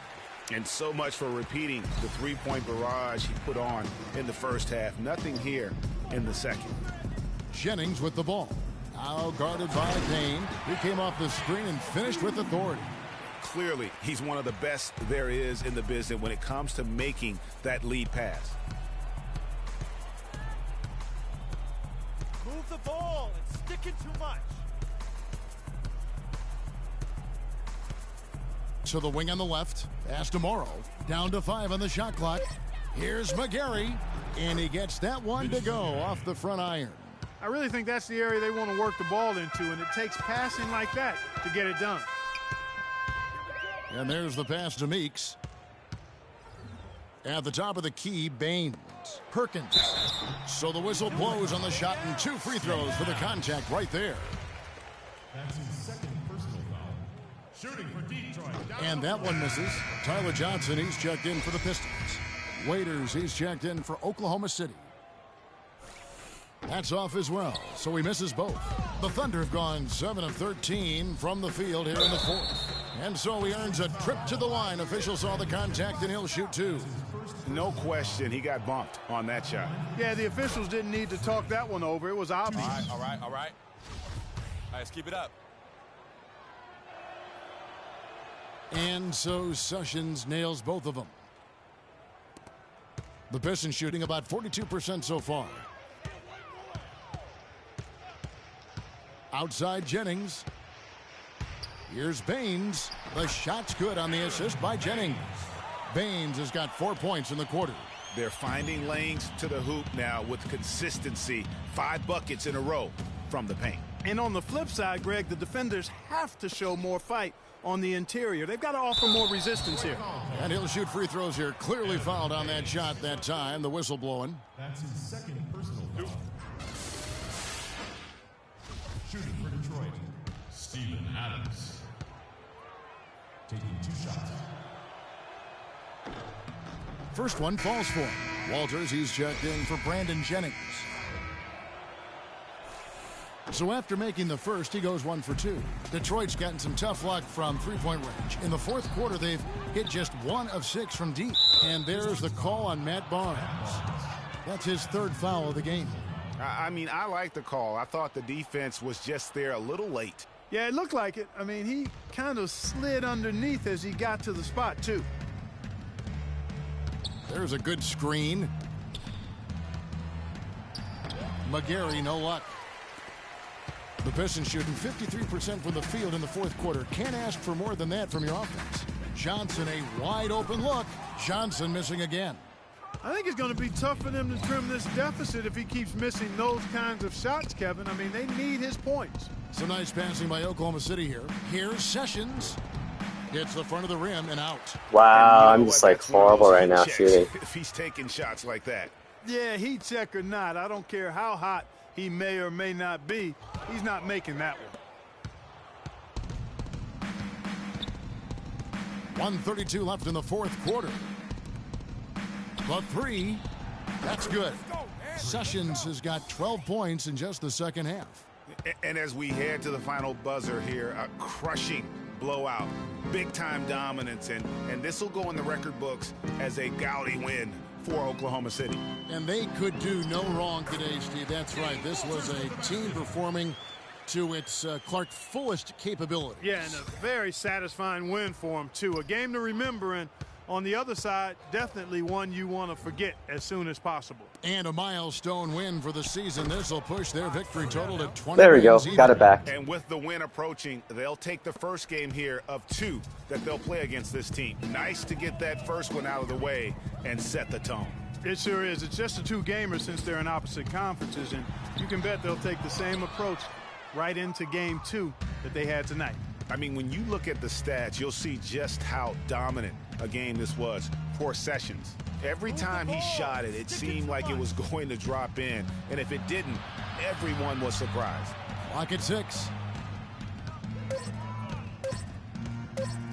And so much for repeating the three-point barrage he put on in the first half. Nothing here in the second. Jennings with the ball. Now guarded by Payne. He came off the screen and finished with authority. Clearly, he's one of the best there is in the business when it comes to making that lead pass. Move the ball and stick it too much. To the wing on the left. Pass to Morrow. Down to 5 on the shot clock. Here's McGarry. And he gets that one to go off the front iron. I really think that's the area they want to work the ball into, and it takes passing like that to get it done. And there's the pass to Meeks. At the top of the key, Baines. Perkins. So the whistle blows on the shot, and 2 free throws for the contact right there. That's his second personal foul. Shooting for Detroit. And that one misses. Tyler Johnson, he's checked in for the Pistons. Waiters, he's checked in for Oklahoma City. That's off as well, so he misses both. The Thunder have gone 7 of 13 from the field here in the fourth. And so he earns a trip to the line. Officials saw the contact, and he'll shoot 2. No question, he got bumped on that shot. Yeah, the officials didn't need to talk that one over. It was obvious. All right. Let's keep it up. And so Sessions nails both of them. The Pistons shooting about 42% so far. Outside Jennings. Here's Baines. The shot's good on the assist by Jennings. Baines has got 4 points in the quarter. They're finding lanes to the hoop now with consistency. 5 buckets in a row from the paint. And on the flip side, Greg, the defenders have to show more fight on the interior. They've got to offer more resistance here. And he'll shoot free throws here. Clearly fouled on that shot that time. The whistle blowing. That's his second personal foul. Shooting for Detroit, Steven Adams. Taking 2 shots. First one falls for him. Walters, he's checked in for Brandon Jennings. So after making the first, he goes 1 for 2. Detroit's gotten some tough luck from three-point range. In the fourth quarter, they've hit just 1 of 6 from deep. And there's the call on Matt Barnes. That's his 3rd foul of the game. I mean, I like the call. I thought the defense was just there a little late. Yeah, it looked like it. I mean, he kind of slid underneath as he got to the spot, too. There's a good screen. McGarry, no luck. The Pistons shooting 53% from the field in the fourth quarter. Can't ask for more than that from your offense. Johnson, a wide open look. Johnson missing again. I think it's going to be tough for them to trim this deficit if he keeps missing those kinds of shots, Kevin. I mean, they need his points. Some nice passing by Oklahoma City here. Here's Sessions. Hits the front of the rim and out. Wow, I'm just like horrible right now shooting. If he's taking shots like that. Yeah, heat check or not, I don't care how hot he may or may not be, he's not making that one. 1:32 left in the fourth quarter. The 3, that's good. Sessions has got 12 points in just the second half. And as we head to the final buzzer here, a crushing blowout, big-time dominance, and this will go in the record books as a gaudy win for Oklahoma City. And they could do no wrong today, Steve. That's right. This was a team performing to its Clark fullest capability. Yeah, and a very satisfying win for him, too. A game to remember, and on the other side, definitely one you want to forget as soon as possible. And a milestone win for the season. This will push their victory total to 20. There we go. Got it back. And with the win approaching, they'll take the first game here of 2 that they'll play against this team. Nice to get that first one out of the way and set the tone. It sure is. It's just a 2-gamer since they're in opposite conferences, and you can bet they'll take the same approach right into game 2 that they had tonight. I mean, when you look at the stats, you'll see just how dominant a game this was for Sessions. Every time he shot it, it seemed like it was going to drop in. And if it didn't, everyone was surprised. Clock at 6.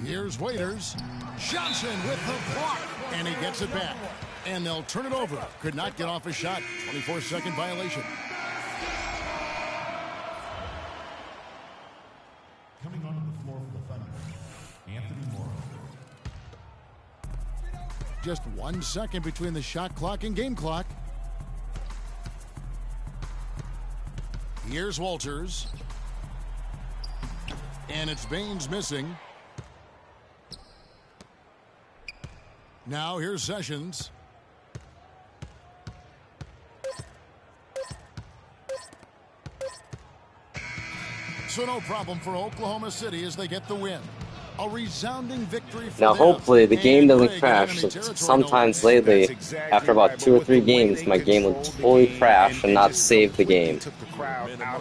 Here's Waiters. Johnson with the block. And he gets it back. And they'll turn it over. Could not get off a shot. 24-second violation. Coming onto the floor for the Thunder, Anthony Morrow. Just 1 second between the shot clock and game clock. Here's Walters. And it's Baines missing. Now here's Sessions. So no problem for Oklahoma City as they get the win. A resounding victory for Now them. hopefully the game And doesn't Craig, crash. enemy territory Sometimes no lately, exactly after about right, 2 or 3 games, my game would totally crash and not save the game.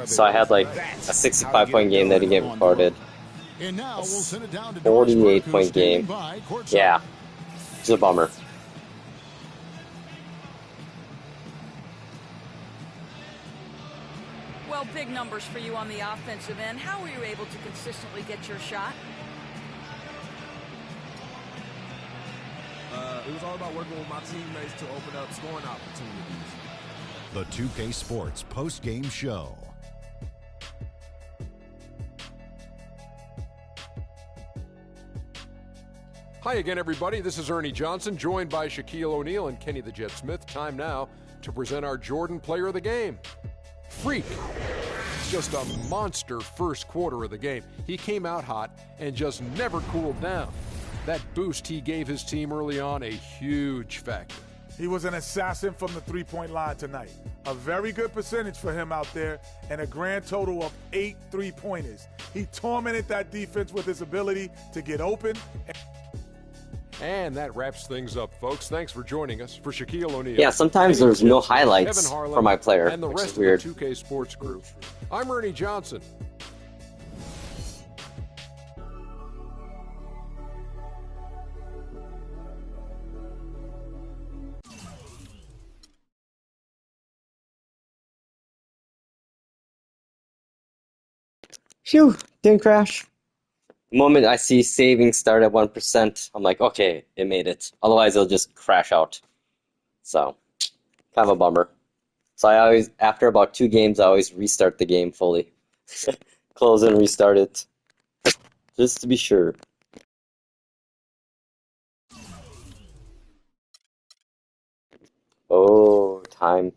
So I had like a 65-point game that didn't get recorded. And now we'll send it down to 48-point game. Yeah, it's a bummer. Well, big numbers for you on the offensive end. How were you able to consistently get your shot? It was all about working with my teammates to open up scoring opportunities. The 2K Sports post-game show. Hi again, everybody. This is Ernie Johnson, joined by Shaquille O'Neal and Kenny the Jet Smith. Time now to present our Jordan Player of the Game. Freak just a monster first quarter of the game. He came out hot and just never cooled down. That boost he gave his team early on, a huge factor. He was an assassin from the three-point line tonight. A very good percentage for him out there, and a grand total of 8 3-pointers. He tormented that defense with his ability to get open. And that wraps things up, folks. Thanks for joining us. For Shaquille O'Neal. Yeah, sometimes there's no highlights for my player, and the which rest is weird. of the 2K Sports Group. I'm Ernie Johnson. Phew, didn't crash. The moment I see savings start at 1%, I'm like, okay, it made it. Otherwise, it'll just crash out. So, kind of a bummer. So I always, after about 2 games, I always restart the game fully. Close and restart it. Just to be sure. Oh, time.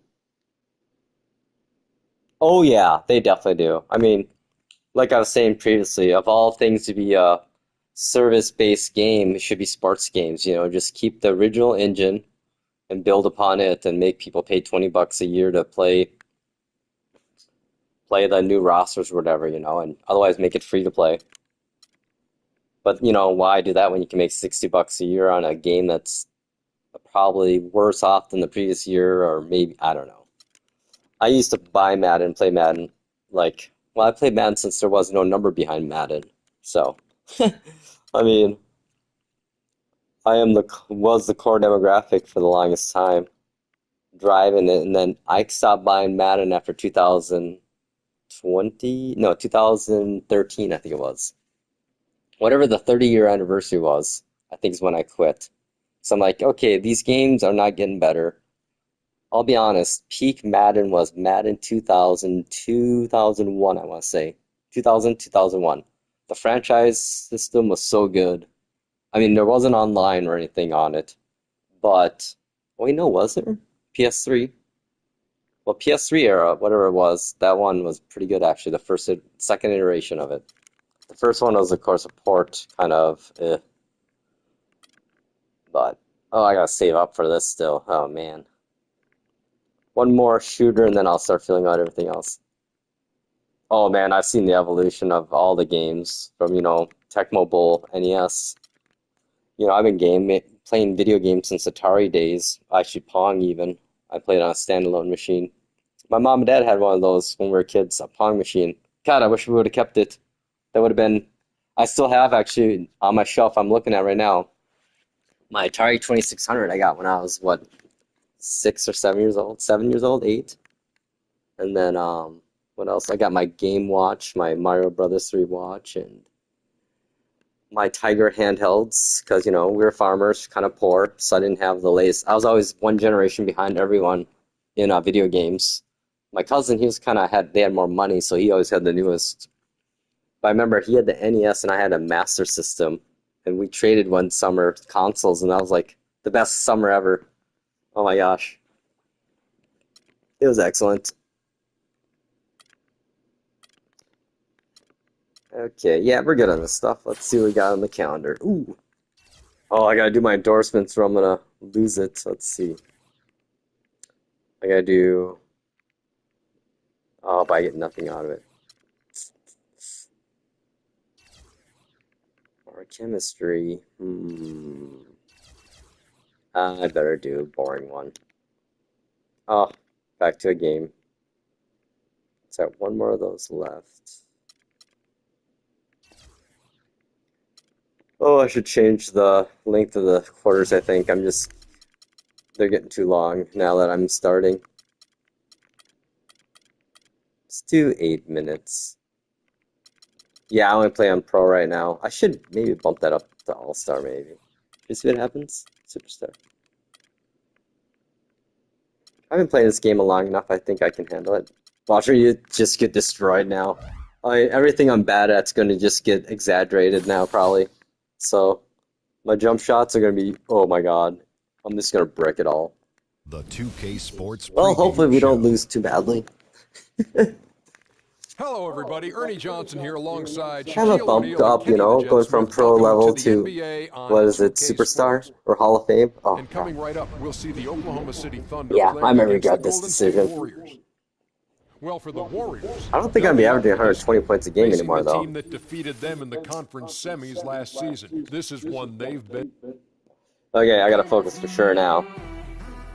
Oh yeah, they definitely do. I mean, like I was saying previously, of all things to be a service-based game, it should be sports games. You know, just keep the original engine and build upon it, and make people pay $20 a year to play the new rosters or whatever, you know, and otherwise make it free to play. But you know, why do that when you can make $60 a year on a game that's probably worse off than the previous year, or maybe, I don't know. I used to buy Madden and play Madden, like, well, I played Madden since there was no number behind Madden, so, I mean, was the core demographic for the longest time, driving it, and then I stopped buying Madden after 2013, I think it was. Whatever the 30-year anniversary was, I think is when I quit. So I'm like, okay, these games are not getting better. I'll be honest, peak Madden was Madden 2000, 2001, I want to say. 2000, 2001. The franchise system was so good. I mean, there wasn't online or anything on it. But, wait, no, was there? PS3? Well, PS3 era, whatever it was, that one was pretty good, actually, the second iteration of it. The first one was, of course, a port, kind of, But, oh, I gotta save up for this still. Oh, man. One more shooter, and then I'll start filling out everything else. Oh, man, I've seen the evolution of all the games from, you know, Tecmo Bowl, NES. You know, I've been playing video games since Atari days. Actually, Pong, even. I played on a standalone machine. My mom and dad had one of those when we were kids, a Pong machine. God, I wish we would have kept it. That would have been... I still have, actually, on my shelf I'm looking at right now, my Atari 2600 I got when I was, what, 6 or 7 years old? 7 years old? 8? And then, what else? I got my Game Watch, my Mario Brothers 3 watch, and my Tiger handhelds, because, you know, we were farmers, kind of poor, so I didn't have the latest. I was always one generation behind everyone in video games. My cousin, he was they had more money, so he always had the newest. But I remember he had the NES and I had a Master System, and we traded one summer consoles, and that was like the best summer ever. Oh my gosh. It was excellent. Okay, yeah, we're good on this stuff. Let's see what we got on the calendar. Ooh. Oh, I gotta do my endorsements or I'm gonna lose it. Let's see. I gotta do... Oh, but I get nothing out of it. Or chemistry. I better do a boring one. Oh, back to a game. Let's have one more of those left. Oh, I should change the length of the quarters, I think. They're getting too long now that I'm starting. Let's do 8 minutes. Yeah, I only play on Pro right now. I should maybe bump that up to All-Star, maybe. Just see what happens. Superstar. I've been playing this game long enough, I think I can handle it. Watcher, you just get destroyed now. Everything I'm bad at's going to just get exaggerated now, probably. So, my jump shots are going to be, oh my god. I'm just going to brick it all. The 2K Sports Well, hopefully we show. don't lose too badly. Hello, everybody. Ernie Johnson here alongside Kind of Shaquille bumped O'Neal and up, you Kenny the know, Jet going from Smith. pro Welcome level the to, NBA on what is it, 2K superstar Sports. or Hall of Fame? Oh, And coming right up, we'll see the Oklahoma City Thunder yeah, playing I might against the regret this Golden State decision. Warriors. Well, for the Warriors, I don't think they'll I'd be be out averaging for this 120 points a game facing anymore, the though. team that defeated them in the conference semis last season. This is one they've been. Okay, I gotta focus for sure now.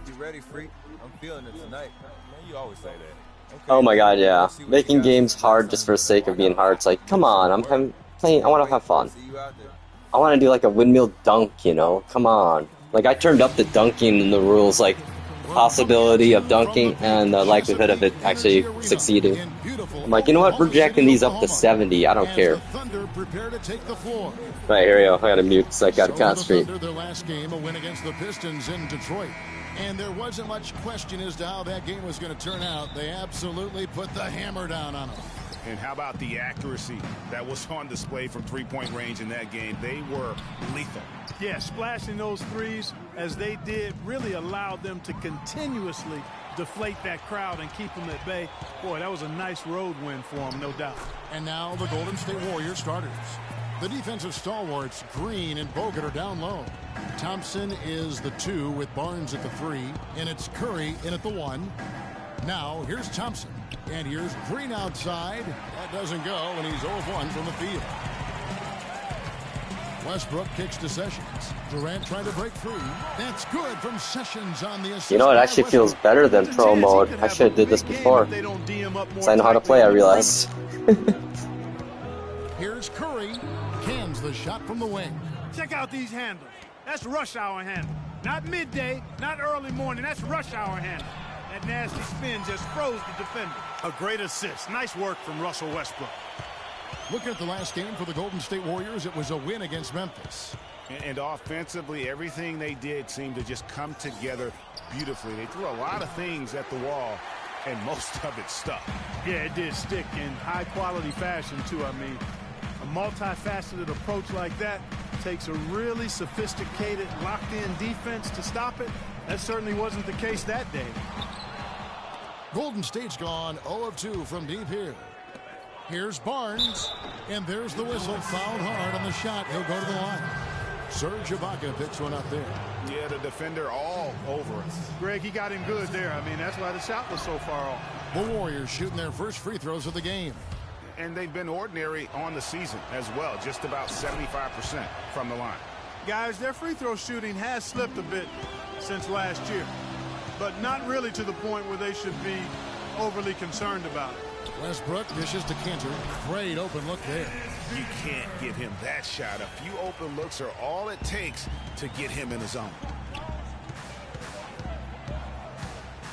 You ready, freak? I'm feeling it tonight. Man, you always say that. Okay, Oh my god, yeah. let's see what Making you got games for hard next just time. for the sake of being hard. It's like, come on, I'm playing, I want to have fun. See you out there. I want to do like a windmill dunk, you know? Come on. Like, I turned up the dunking in the rules, like, possibility of dunking and the likelihood of it actually succeeding. I'm like, you know what? We're jacking these up to 70. I don't care. Right, here we go. I gotta mute so I gotta concentrate. Their last game, a win against the Pistons in Detroit. And there wasn't much question as to how that game was going to turn out. They absolutely put the hammer down on them. And how about the accuracy that was on display from three-point range in that game? They were lethal. Yeah, splashing those threes as they did really allowed them to continuously deflate that crowd and keep them at bay. Boy, that was a nice road win for them, no doubt. And now the Golden State Warriors starters. The defensive stalwarts, Green and Bogut, are down low. Thompson is the 2 with Barnes at the 3, and it's Curry in at the 1. Now, here's Thompson, and here's Green outside. That doesn't go, and he's 0 of 1 from the field. Westbrook kicks to Sessions. Durant trying to break free. That's good from Sessions on the assist. You know, it actually feels better than pro mode. I should have did this before. Because I know how to play, I realize. Here's Curry. Cans the shot from the wing. Check out these handles. That's rush hour handle. Not midday, not early morning. That's rush hour handle. That nasty spin just froze the defender. A great assist. Nice work from Russell Westbrook. Looking at the last game for the Golden State Warriors, it was a win against Memphis. And offensively, everything they did seemed to just come together beautifully. They threw a lot of things at the wall, and most of it stuck. Yeah, it did stick in high-quality fashion, too. I mean, a multifaceted approach like that takes a really sophisticated, locked-in defense to stop it. That certainly wasn't the case that day. Golden State's gone 0 of 2 from deep here. Here's Barnes, and there's the whistle. Fouled hard on the shot. He'll go to the line. Serge Ibaka picks one up there. Yeah, the defender all over it. Greg, he got him good there. I mean, that's why the shot was so far off. The Warriors shooting their first free throws of the game. And they've been ordinary on the season as well, just about 75% from the line. Guys, their free throw shooting has slipped a bit since last year, but not really to the point where they should be overly concerned about it. Westbrook dishes to Cantor. Great open look there. You can't give him that shot. A few open looks are all it takes to get him in the zone.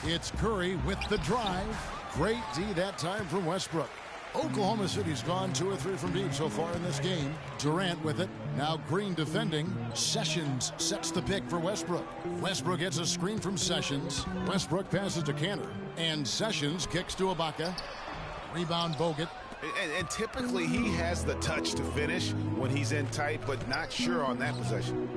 It's Curry with the drive. Great D that time from Westbrook. Oklahoma City's gone 2 or 3 from deep so far in this game. Durant with it. Now Green defending. Sessions sets the pick for Westbrook. Westbrook gets a screen from Sessions. Westbrook passes to Cantor. And Sessions kicks to Ibaka. Rebound Bogut. And typically he has the touch to finish when he's in tight, but not sure on that possession.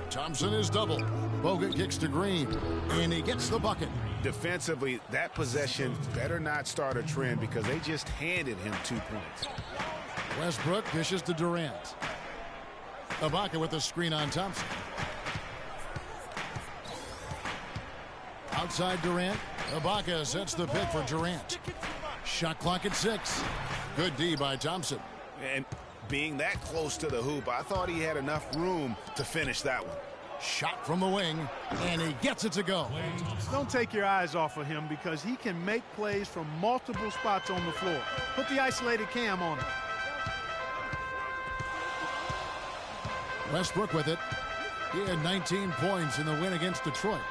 Thompson is double. Bogut kicks to Green. And he gets the bucket. Defensively, that possession better not start a trend because they just handed him 2 points. Westbrook dishes to Durant. Ibaka with the screen on Thompson. Outside Durant. Ibaka sets the pick for Durant. Shot clock at 6. Good D by Thompson. And being that close to the hoop, I thought he had enough room to finish that one. Shot from the wing, and he gets it to go. Don't take your eyes off of him because he can make plays from multiple spots on the floor. Put the isolated cam on him. Westbrook with it. He had 19 points in the win against Detroit.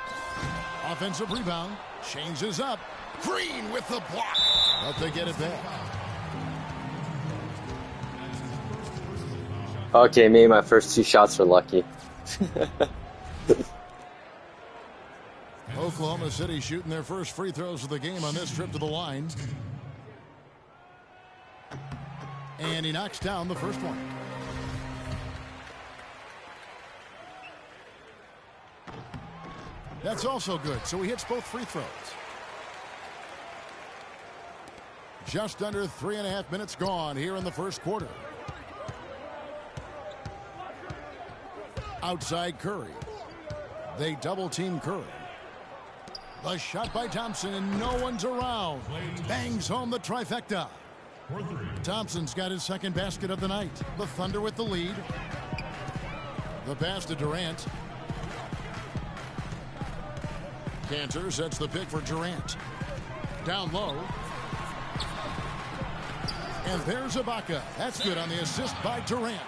Offensive rebound. Changes up. Green with the block. But they get it back. Okay, maybe my first 2 shots were lucky. Oklahoma City shooting their first free throws of the game on this trip to the line. And he knocks down the first one. That's also good, so he hits both free throws. Just under 3.5 minutes gone here in the first quarter. Outside Curry. They double team Curry. The shot by Thompson, and no one's around. Bangs home the trifecta. Thompson's got his second basket of the night. The Thunder with the lead. The pass to Durant. Cantor sets the pick for Durant. Down low. And there's Ibaka. That's good on the assist by Durant.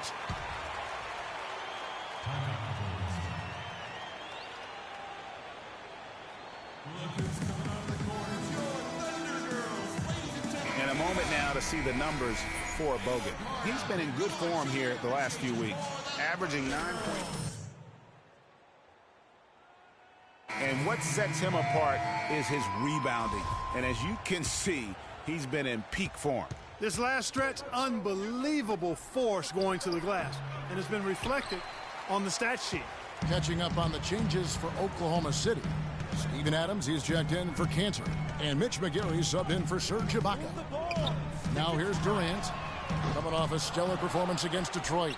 And a moment now to see the numbers for Bogut. He's been in good form here the last few weeks, averaging 9 points. And what sets him apart is his rebounding. And as you can see, he's been in peak form. This last stretch, unbelievable force going to the glass. And it's been reflected on the stat sheet. Catching up on the changes for Oklahoma City. Steven Adams, he's checked in for Cantor. And Mitch McGarry subbed in for Serge Ibaka. Now here's Durant. Coming off a stellar performance against Detroit.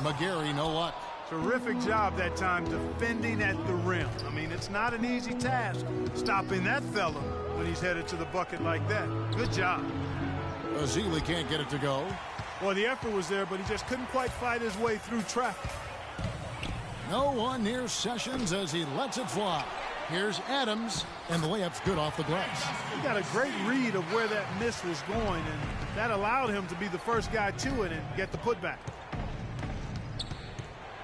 McGarry, no luck. Terrific job that time defending at the rim. I mean, it's not an easy task stopping that fella when he's headed to the bucket like that. Good job. Ezeli can't get it to go. Well, the effort was there, but he just couldn't quite fight his way through traffic. No one near Sessions as he lets it fly. Here's Adams, and the layup's good off the glass. He got a great read of where that miss was going, and that allowed him to be the first guy to it and get the putback.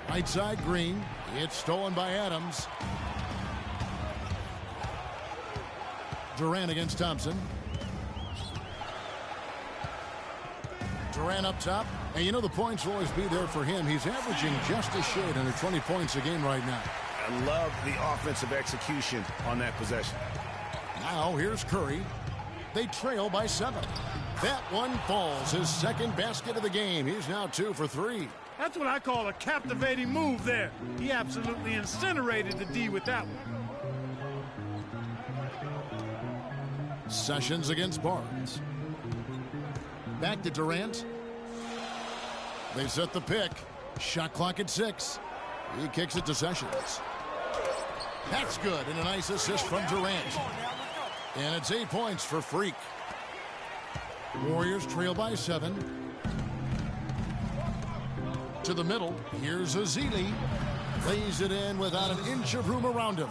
Right side Green. It's stolen by Adams. Durant against Thompson. Durant up top. And you know the points will always be there for him. He's averaging just a shade under 20 points a game right now. I love the offensive execution on that possession. Now here's Curry. They trail by 7. That one falls. His second basket of the game. He's now 2 for 3. That's what I call a captivating move there. He absolutely incinerated the D with that one. Sessions against Barnes. Back to Durant. They set the pick. Shot clock at 6. He kicks it to Sessions. That's good, and a nice assist from Durant. And it's 8 points for Freak. Warriors trail by 7. To the middle. Here's Ezeli. Lays it in without an inch of room around him.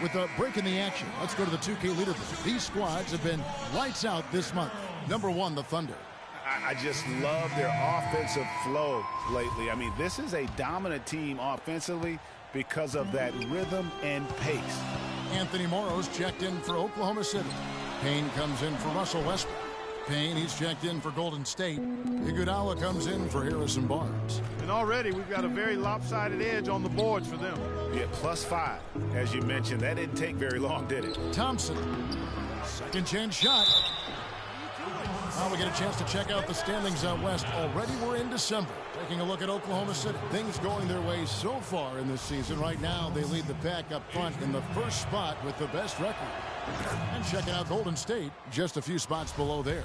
With a break in the action, let's go to the 2K leaderboard. These squads have been lights out this month. Number 1, the Thunder. I just love their offensive flow lately. I mean, this is a dominant team offensively because of that rhythm and pace. Anthony Morrow's checked in for Oklahoma City. Payne comes in for Russell Westbrook. Payne, he's checked in for Golden State. Iguodala comes in for Harrison Barnes. And already we've got a very lopsided edge on the boards for them. Yeah, +5, as you mentioned. That didn't take very long, did it? Thompson, second chance shot. Now we get a chance to check out the standings out west. Already we're in December. Taking a look at Oklahoma City. Things going their way so far in this season. Right now, they lead the pack up front in the first spot with the best record. And checking out Golden State, just a few spots below there.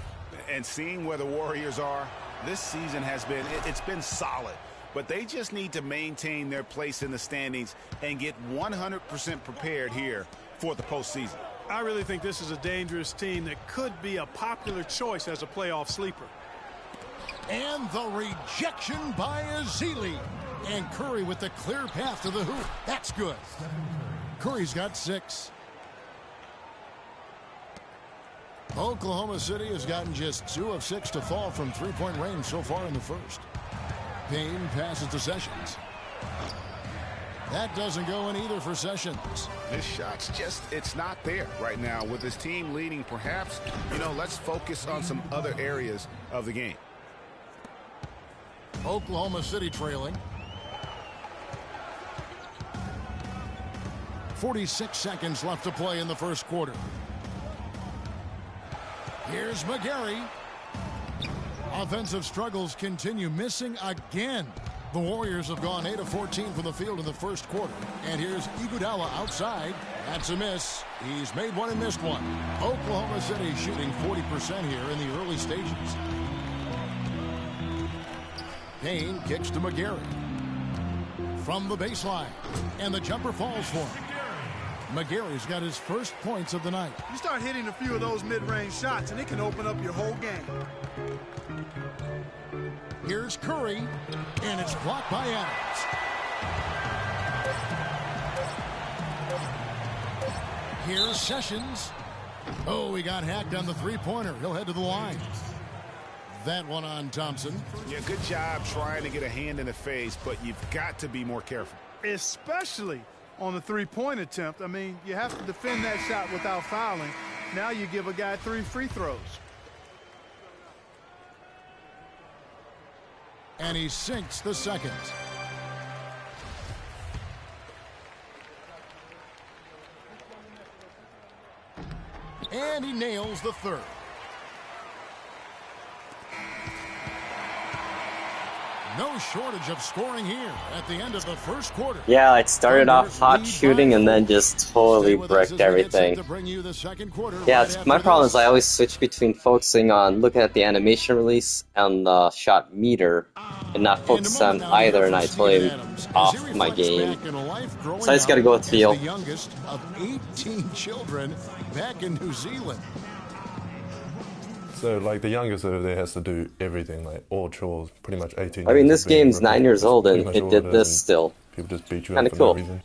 And seeing where the Warriors are, this season has been, it's been solid. But they just need to maintain their place in the standings and get 100% prepared here for the postseason. I really think this is a dangerous team that could be a popular choice as a playoff sleeper. And the rejection by Ezeli. And Curry with the clear path to the hoop. That's good. Curry's got 6. Oklahoma City has gotten just 2 of 6 to fall from three-point range so far in the first. Payne passes to Sessions. That doesn't go in either for Sessions. This shot's just, it's not there right now. With his team leading, perhaps, let's focus on some other areas of the game. Oklahoma City trailing. 46 seconds left to play in the first quarter. Here's McGarry. Offensive struggles continue, missing again. The Warriors have gone 8 of 14 from the field in the first quarter. And here's Iguodala outside. That's a miss. He's made one and missed one. Oklahoma City shooting 40% here in the early stages. Payne kicks to McGarry. From the baseline. And the jumper falls for him. McGarry's got his first points of the night. You start hitting a few of those mid-range shots, and it can open up your whole game. Here's Curry, and it's blocked by Adams. Here's Sessions. Oh, he got hacked on the three-pointer. He'll head to the line. That one on Thompson. Yeah, good job trying to get a hand in the face, but you've got to be more careful. Especially on the three-point attempt. I mean, you have to defend that shot without fouling. Now you give a guy 3 free throws. And he sinks the second. And he nails the third. No shortage of scoring here at the end of the first quarter. Yeah, it started off hot shooting and then just totally bricked everything. Yeah, my problem is I always switch between focusing on looking at the animation release and the shot meter and not focus on either, and I totally off my game. So I just gotta go with feel. The youngest of 18 children back in New Zealand. So, like, the youngest over there has to do everything, like, all chores, pretty much 18 I mean, this game's 9 years old, and it did this still. People just beat you Kinda up for cool. no reason.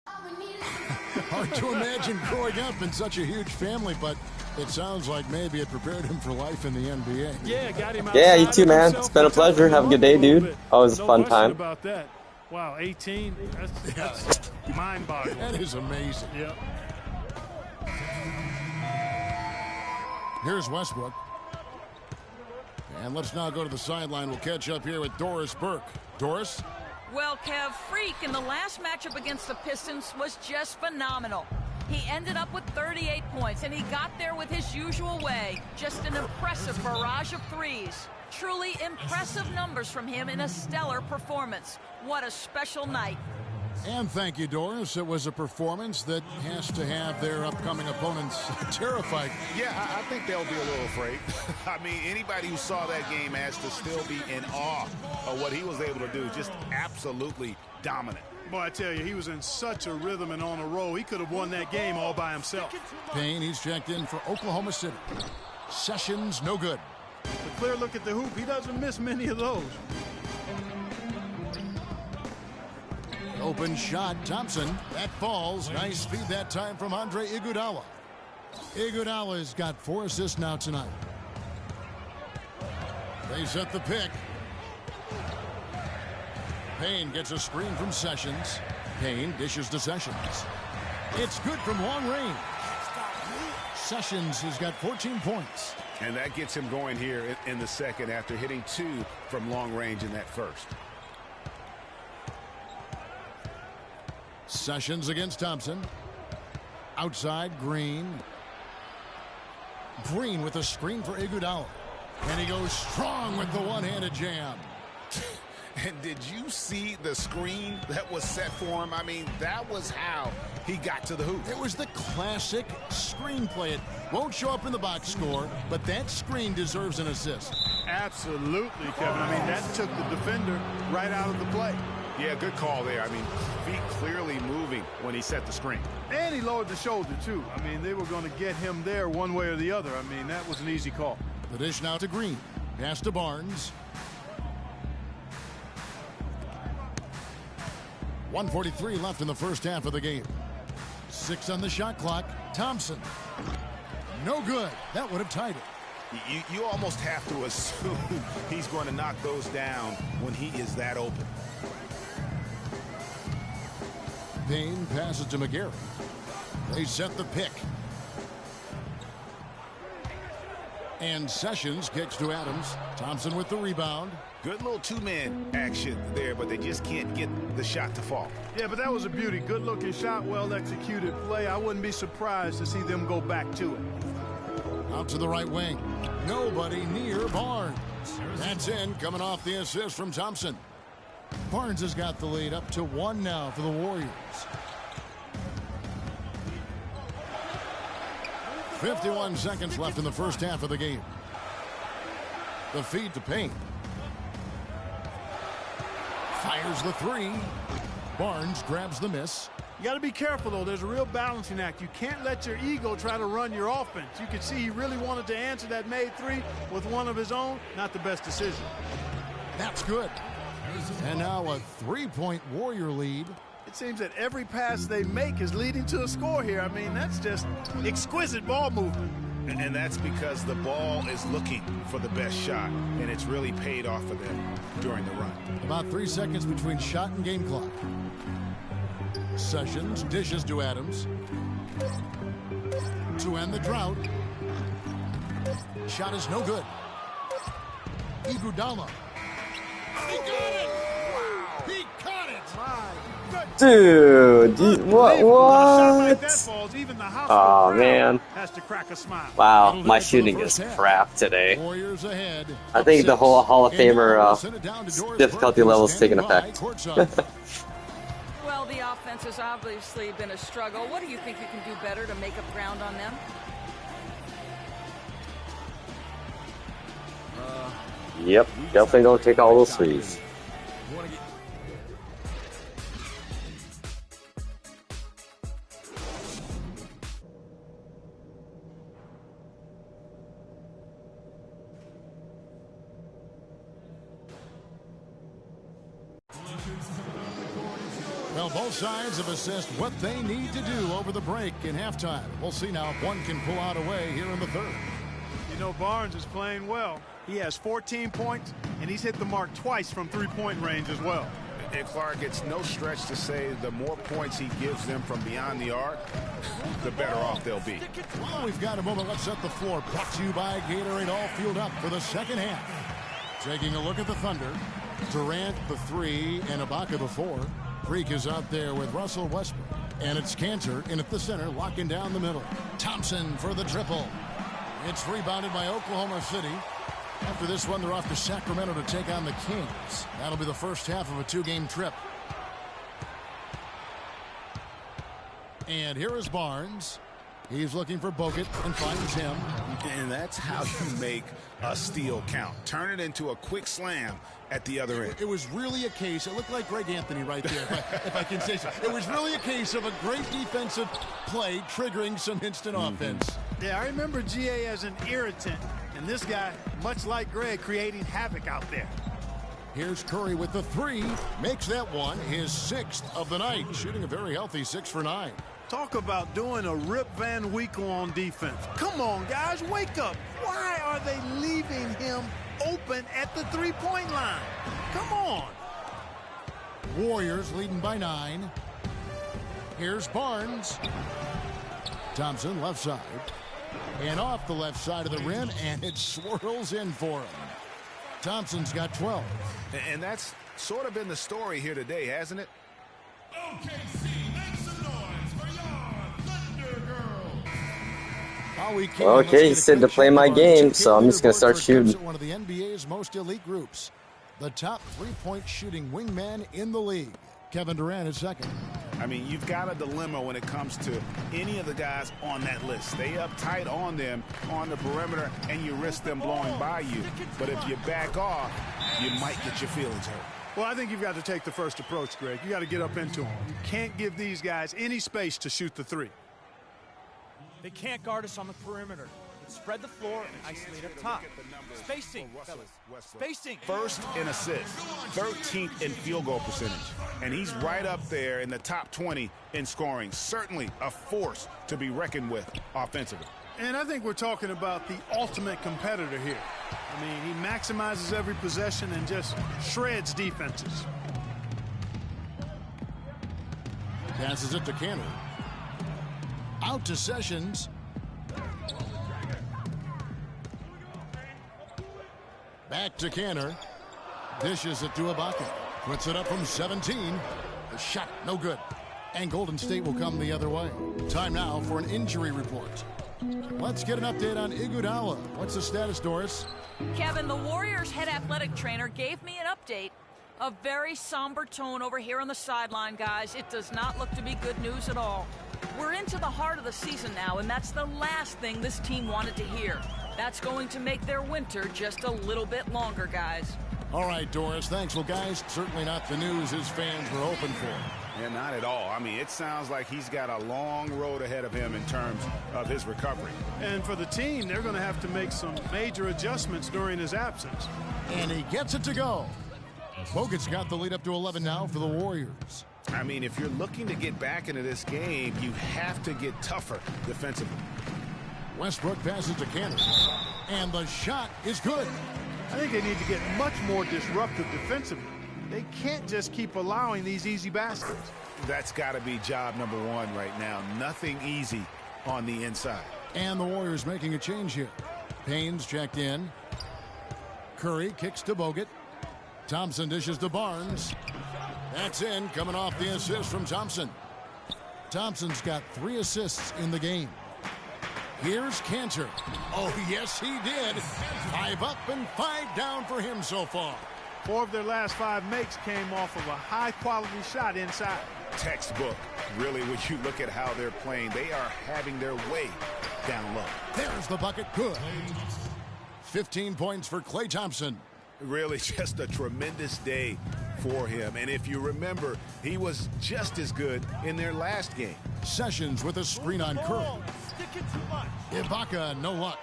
Hard to imagine growing up in such a huge family, but it sounds like maybe it prepared him for life in the NBA. Yeah, got him. Yeah, you too, man. It's been a pleasure. Have a good day, dude. Always a fun time. About that. Wow, 18. That's mind-boggling. That is amazing. Yeah. Here's Westbrook. And let's now go to the sideline. We'll catch up here with Doris Burke. Doris? Well, Kev, Freak in the last matchup against the Pistons was just phenomenal. He ended up with 38 points, and he got there with his usual way. Just an impressive barrage of threes. Truly impressive numbers from him in a stellar performance. What a special night. And thank you, Doris. It was a performance that has to have their upcoming opponents terrified. Yeah, I think they'll be a little afraid. I mean, anybody who saw that game has to still be in awe of what he was able to do. Just absolutely dominant. Boy, I tell you, he was in such a rhythm and on a roll. He could have won that game all by himself. Payne, he's checked in for Oklahoma City. Sessions, no good. A clear look at the hoop. He doesn't miss many of those. Open shot, Thompson. That falls. Nice feed that time from Andre Iguodala. Iguodala's got 4 assists now tonight. They set the pick. Payne gets a screen from Sessions. Payne dishes to Sessions. It's good from long range. Sessions has got 14 points. And that gets him going here in the second after hitting 2 from long range in that first. Sessions against Thompson. Outside, Green. Green with a screen for Iguodala. And he goes strong with the one-handed jam. And did you see the screen that was set for him? I mean, that was how he got to the hoop. It was the classic screenplay. It won't show up in the box score, but that screen deserves an assist. Absolutely, Kevin. I mean, that took the defender right out of the play. Yeah, good call there. I mean, feet clearly moving when he set the screen. And he lowered the shoulder, too. I mean, they were going to get him there one way or the other. I mean, that was an easy call. The dish now to Green. Pass to Barnes. 1:43 left in the first half of the game. 6 on the shot clock. Thompson. No good. That would have tied it. You almost have to assume he's going to knock those down when he is that open. Payne passes to McGarry. They set the pick. And Sessions kicks to Adams. Thompson with the rebound. Good little two-man action there, but they just can't get the shot to fall. Yeah, but that was a beauty. Good-looking shot, well-executed play. I wouldn't be surprised to see them go back to it. Out to the right wing. Nobody near Barnes. That's in, coming off the assist from Thompson. Barnes has got the lead up to 1 now for the Warriors. 51 seconds left in the first half of the game. The feed to Payne. Fires the 3. Barnes grabs the miss. You got to be careful, though. There's a real balancing act. You can't let your ego try to run your offense. You can see he really wanted to answer that made 3 with one of his own. Not the best decision. That's good. And now a 3-point Warrior lead. It seems that every pass they make is leading to a score here. I mean, that's just exquisite ball movement. And that's because the ball is looking for the best shot, and it's really paid off for them during the run. About 3 seconds between shot and game clock. Sessions dishes to Adams. To end the drought. Shot is no good. Iguodala. He got it! Wow. He caught it! Dude, what? Oh, man. Wow, my shooting is crap today. I think the whole Hall of Famer difficulty level is taking effect. Well, the offense has obviously been a struggle. What do you think you can do better to make up ground on them? Yep, definitely don't take all those threes. Well, both sides have assessed what they need to do over the break in halftime. We'll see now if one can pull out away here in the third. You know, Barnes is playing well. He has 14 points, and he's hit the mark twice from three-point range as well. And Clark, it's no stretch to say the more points he gives them from beyond the arc, the better off they'll be. Well, we've got a moment. Let's set the floor. Brought to you by Gatorade, all fueled up for the second half. Taking a look at the Thunder. Durant the 3 and Ibaka the 4. Freak is out there with Russell Westbrook. And it's Cantor in at the center, locking down the middle. Thompson for the triple. It's rebounded by Oklahoma City. After this one, they're off to Sacramento to take on the Kings. That'll be the first half of a 2-game trip. And here is Barnes. He's looking for Bogut and finds him. And that's how you make a steal count. Turn it into a quick slam at the other end. It was really a case, it looked like Greg Anthony right there, if I can say so. It was really a case of a great defensive play triggering some instant offense. Yeah, I remember GA as an irritant. And this guy, much like Greg, creating havoc out there. Here's Curry with the 3. Makes that one his 6th of the night. Shooting a very healthy 6 for 9. Talk about doing a Rip Van Winkle on defense. Come on, guys, wake up. Why are they leaving him open at the three-point line? Come on. Warriors leading by 9. Here's Barnes. Thompson left side. And off the left side of the rim, and it swirls in for him. Thompson's got 12. And that's sort of been the story here today, hasn't it? OKC, make some noise for your Thunder Girls. Well, okay, he said to play my game, so I'm just going to start shooting. One of the NBA's most elite groups. The top 3-point shooting wingman in the league. Kevin Durant is second. I mean, you've got a dilemma when it comes to any of the guys on that list. Stay up tight on them on the perimeter, and you risk them blowing by you. But if you back off, you might get your feelings hurt. Well, I think you've got to take the first approach, Greg. You got to get up into them. You can't give these guys any space to shoot the 3. They can't guard us on the perimeter. Spread the floor and isolate up top. Spacing, fellas. Spacing. First in assists, 13th in field goal percentage. And he's right up there in the top 20 in scoring. Certainly a force to be reckoned with offensively. And I think we're talking about the ultimate competitor here. I mean, he maximizes every possession and just shreds defenses. Passes it to Cantor. Out to Sessions. Back to Cantor. Dishes it to Ibaka. Puts it up from 17. The shot, no good. And Golden State will come the other way. Time now for an injury report. Let's get an update on Iguodala. What's the status, Doris? Kevin, the Warriors head athletic trainer gave me an update. A very somber tone over here on the sideline, guys. It does not look to be good news at all. We're into the heart of the season now, and that's the last thing this team wanted to hear. That's going to make their winter just a little bit longer, guys. All right, Doris, thanks. Well, guys, certainly not the news his fans were hoping for. Yeah, not at all. I mean, it sounds like he's got a long road ahead of him in terms of his recovery. And for the team, they're going to have to make some major adjustments during his absence. And he gets it to go. Bogut's got the lead up to 11 now for the Warriors. I mean, if you're looking to get back into this game, you have to get tougher defensively. Westbrook passes to Cannon, and the shot is good. I think they need to get much more disruptive defensively. They can't just keep allowing these easy baskets. That's got to be job number one right now. Nothing easy on the inside. And the Warriors making a change here. Payne's checked in. Curry kicks to Bogut. Thompson dishes to Barnes. That's in, coming off the assist from Thompson. Thompson's got 3 assists in the game. Here's Cantor. Oh, yes, he did. 5 up and 5 down for him so far. 4 of their last 5 makes came off of a high-quality shot inside. Textbook. Really, when you look at how they're playing, they are having their way down low. There's the bucket. Good. 15 points for Klay Thompson. Really just a tremendous day for him. And if you remember, he was just as good in their last game. Sessions with a screen on Curry. Ibaka, no luck.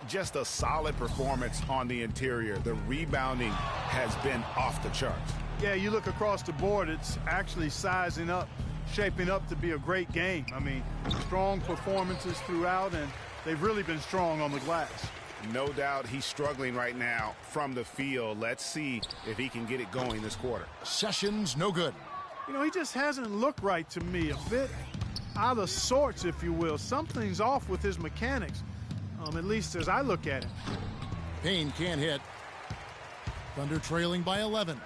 Just a solid performance on the interior. The rebounding has been off the charts. Yeah, you look across the board, it's actually sizing up, shaping up to be a great game. I mean, strong performances throughout, and they've really been strong on the glass. No doubt he's struggling right now from the field. Let's see if he can get it going this quarter. Sessions, no good. You know, he just hasn't looked right to me. A bit out of sorts, if you will. Something's off with his mechanics, at least as I look at him. Payne can't hit. Thunder trailing by 11.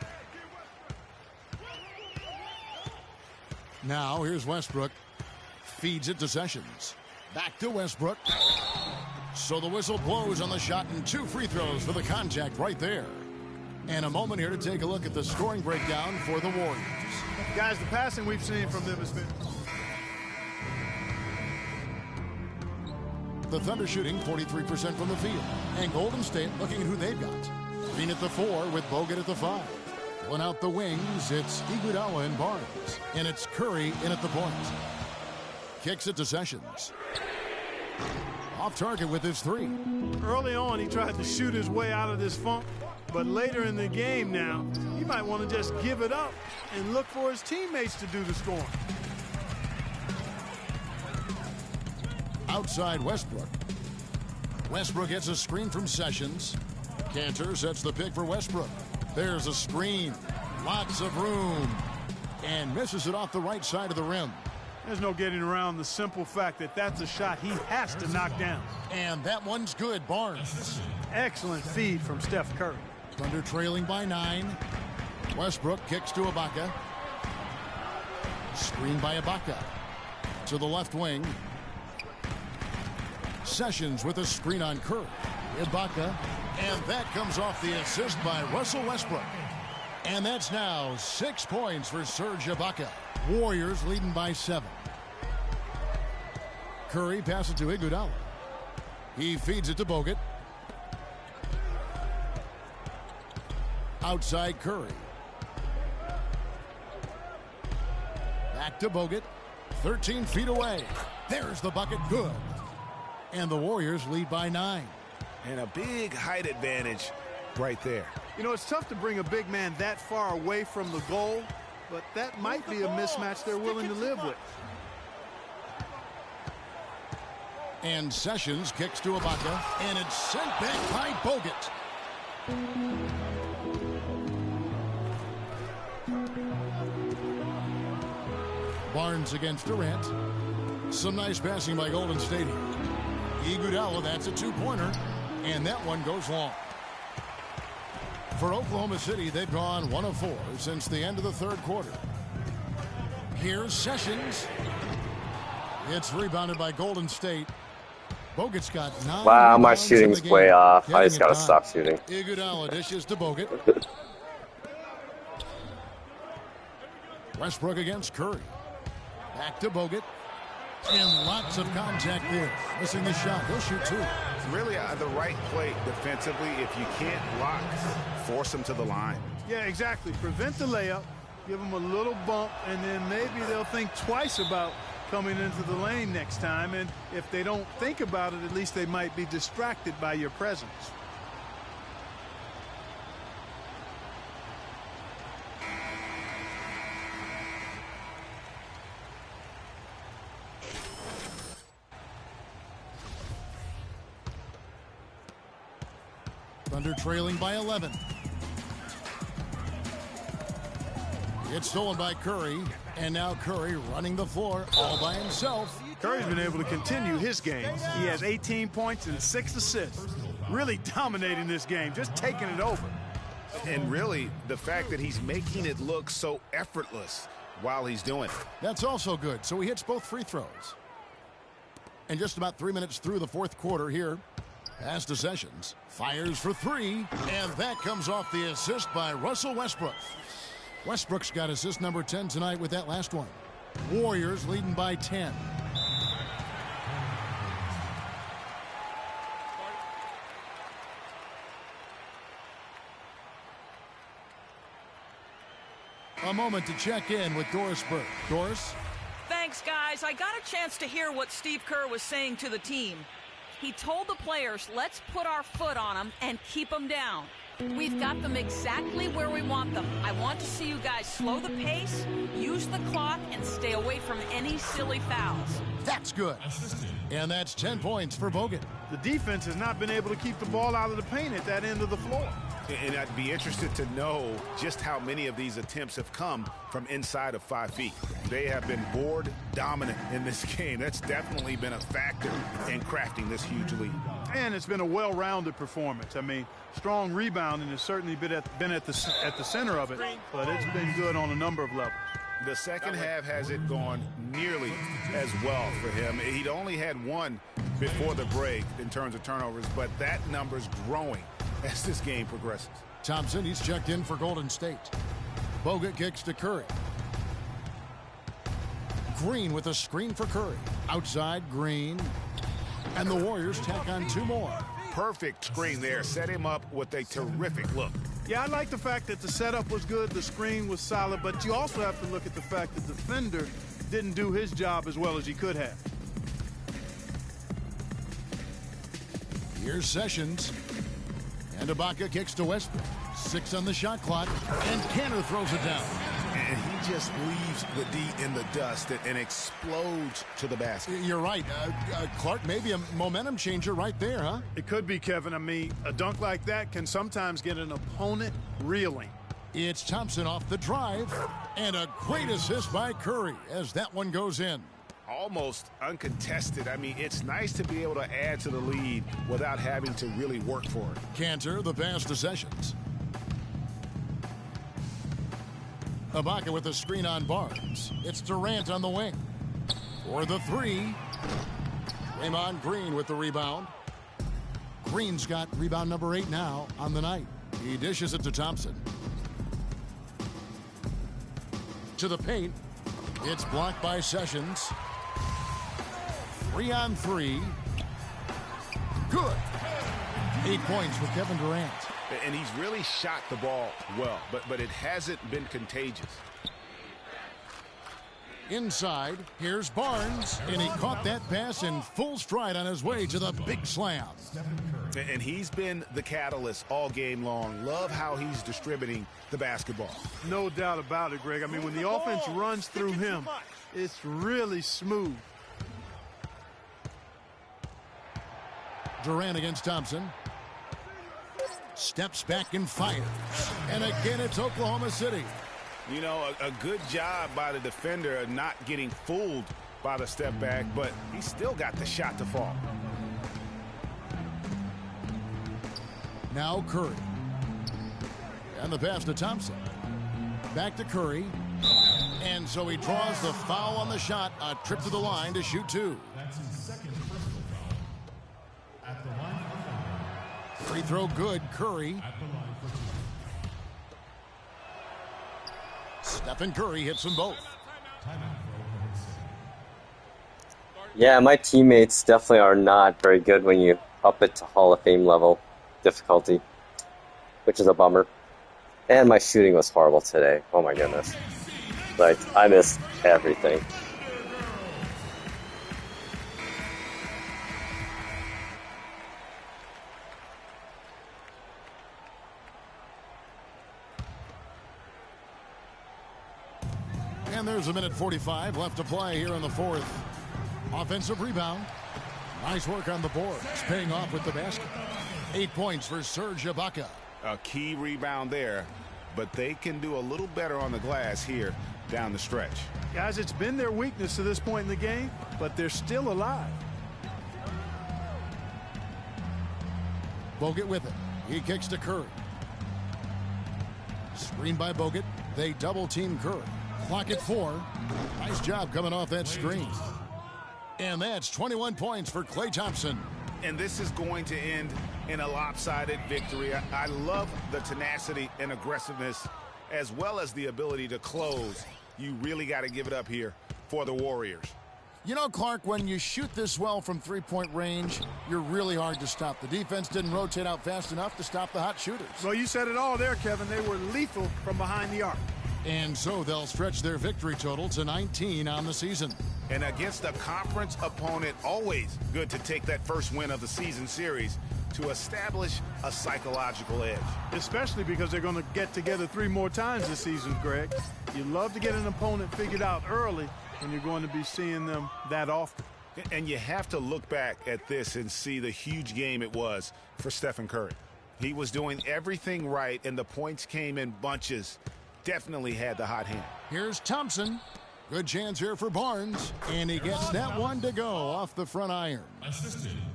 Now here's Westbrook. Feeds it to Sessions. Back to Westbrook. So the whistle blows on the shot and 2 free throws for the contact right there. And a moment here to take a look at the scoring breakdown for the Warriors. Guys, the passing we've seen from them has been... The Thunder shooting 43% from the field. And Golden State looking at who they've got. Green at the 4 with Bogut at the 5. One out the wings, it's Iguodala and Barnes. And it's Curry in at the point. Kicks it to Sessions. Off target with his 3. Early on, he tried to shoot his way out of this funk. But later in the game now, he might want to just give it up and look for his teammates to do the scoring. Outside Westbrook. Westbrook gets a screen from Sessions. Cantor sets the pick for Westbrook. There's a screen. Lots of room. And misses it off the right side of the rim. There's no getting around the simple fact that that's a shot he has to knock down. And that one's good, Barnes. Excellent feed from Steph Curry. Thunder trailing by 9. Westbrook kicks to Ibaka. Screen by Ibaka. To the left wing. Sessions with a screen on Curry. Ibaka. And that comes off the assist by Russell Westbrook. And that's now 6 points for Serge Ibaka. Warriors leading by 7. Curry passes to Iguodala. He feeds it to Bogut. Outside Curry. Back to Bogut. 13 feet away. There's the bucket. Good. And the Warriors lead by 9. And a big height advantage right there. You know, it's tough to bring a big man that far away from the goal, but that might be a mismatch they're willing to live with. And Sessions kicks to Ibaka, and it's sent back by Bogut. Barnes against Durant. Some nice passing by Golden State here. Iguodala, that's a 2-pointer, and that one goes long. For Oklahoma City, they've gone 1 of 4 since the end of the 3rd quarter. Here's Sessions. It's rebounded by Golden State. Bogut's got 9 Wow, my rebounds in shooting's the way game. off. I Getting just it gotta done. stop shooting. Iguodala dishes to Bogut. Westbrook against Curry. Back to Bogut. And lots of contact there. Missing the shot. He'll shoot 2. Really the right play defensively. If you can't block, force him to the line. Yeah, exactly. Prevent the layup, give them a little bump, and then maybe they'll think twice about coming into the lane next time. And if they don't think about it, at least they might be distracted by your presence. Thunder trailing by 11. It's stolen by Curry, and now Curry running the floor all by himself. Curry's been able to continue his game. He has 18 points and 6 assists. Really dominating this game, just taking it over. And really, the fact that he's making it look so effortless while he's doing it. That's also good. So he hits both free throws. And just about 3 minutes through the fourth quarter here. Pass to Sessions. Fires for 3. And that comes off the assist by Russell Westbrook. Westbrook's got assist number 10 tonight with that last one. Warriors leading by 10. A moment to check in with Doris Burke. Doris? Thanks, guys. I got a chance to hear what Steve Kerr was saying to the team. He told the players, let's put our foot on them and keep them down. We've got them exactly where we want them. I want to see you guys slow the pace, use the clock, and stay away from any silly fouls. That's good. And that's 10 points for Bogut. The defense has not been able to keep the ball out of the paint at that end of the floor. And I'd be interested to know just how many of these attempts have come from inside of 5 feet. They have been board dominant in this game. That's definitely been a factor in crafting this huge lead. And it's been a well-rounded performance. I mean, strong rebounding has certainly been at the center of it, but it's been good on a number of levels. The second half hasn't gone nearly as well for him. He'd only had 1 before the break in terms of turnovers, but that number's growing as this game progresses. Thompson, he's checked in for Golden State. Bogut kicks to Curry. Green with a screen for Curry. Outside, Green. And the Warriors tack on 2 more. Perfect screen there. Set him up with a terrific look. Yeah, I like the fact that the setup was good, the screen was solid, but you also have to look at the fact that the defender didn't do his job as well as he could have. Here's Sessions. And Ibaka kicks to Westbrook. 6 on the shot clock, and Cantor throws it down. And he just leaves the D in the dust and explodes to the basket. You're right. Clark, maybe a momentum changer right there, huh? It could be, Kevin. I mean, a dunk like that can sometimes get an opponent reeling. It's Thompson off the drive, and a great assist by Curry as that one goes in. Almost uncontested. I mean, it's nice to be able to add to the lead without having to really work for it. Cantor, the pass to Sessions. Ibaka with a screen on Barnes. It's Durant on the wing. For the 3. Draymond Green with the rebound. Green's got rebound number 8 now on the night. He dishes it to Thompson. To the paint. It's blocked by Sessions. 3 on 3. Good. 8 points for Kevin Durant. And he's really shot the ball well, but it hasn't been contagious. Inside, here's Barnes, and he caught that pass in full stride on his way to the big slam. And he's been the catalyst all game long. Love how he's distributing the basketball. No doubt about it, Greg. I mean, when the offense runs through him, it's really smooth. Durant against Thompson. Steps back and fires. And again, it's Oklahoma City. You know, a good job by the defender of not getting fooled by the step back, but he still got the shot to fall. Now Curry. And the pass to Thompson. Back to Curry. And so he draws the foul on the shot. A trip to the line to shoot 2. That's his second personal foul. Free throw good, Curry. Stephen Curry hits them both. Yeah, my teammates definitely are not very good when you up it to Hall of Fame level difficulty, which is a bummer. And my shooting was horrible today. Oh my goodness. Like, I missed everything. And there's a minute 45 left to play here in the fourth. Offensive rebound. Nice work on the board. It's paying off with the basket. 8 points for Serge Ibaka. A key rebound there, but they can do a little better on the glass here down the stretch. Guys, it's been their weakness to this point in the game, but they're still alive. Bogut with it. He kicks to Curry. Screen by Bogut. They double team Curry. Clock at 4. Nice job coming off that screen. And that's 21 points for Klay Thompson. And this is going to end in a lopsided victory. I love the tenacity and aggressiveness as well as the ability to close. You really got to give it up here for the Warriors. You know, Clark, when you shoot this well from three-point range, you're really hard to stop. The defense didn't rotate out fast enough to stop the hot shooters. Well, you said it all there, Kevin. They were lethal from behind the arc. And so they'll stretch their victory total to 19 on the season. And against a conference opponent, always good to take that first win of the season series to establish a psychological edge. Especially because they're going to get together 3 more times this season, Greg. You love to get an opponent figured out early when you're going to be seeing them that often. And you have to look back at this and see the huge game it was for Stephen Curry. He was doing everything right, and the points came in bunches. Definitely had the hot hand. Here's Thompson. Good chance here for Barnes. And he gets that one to go off the front iron.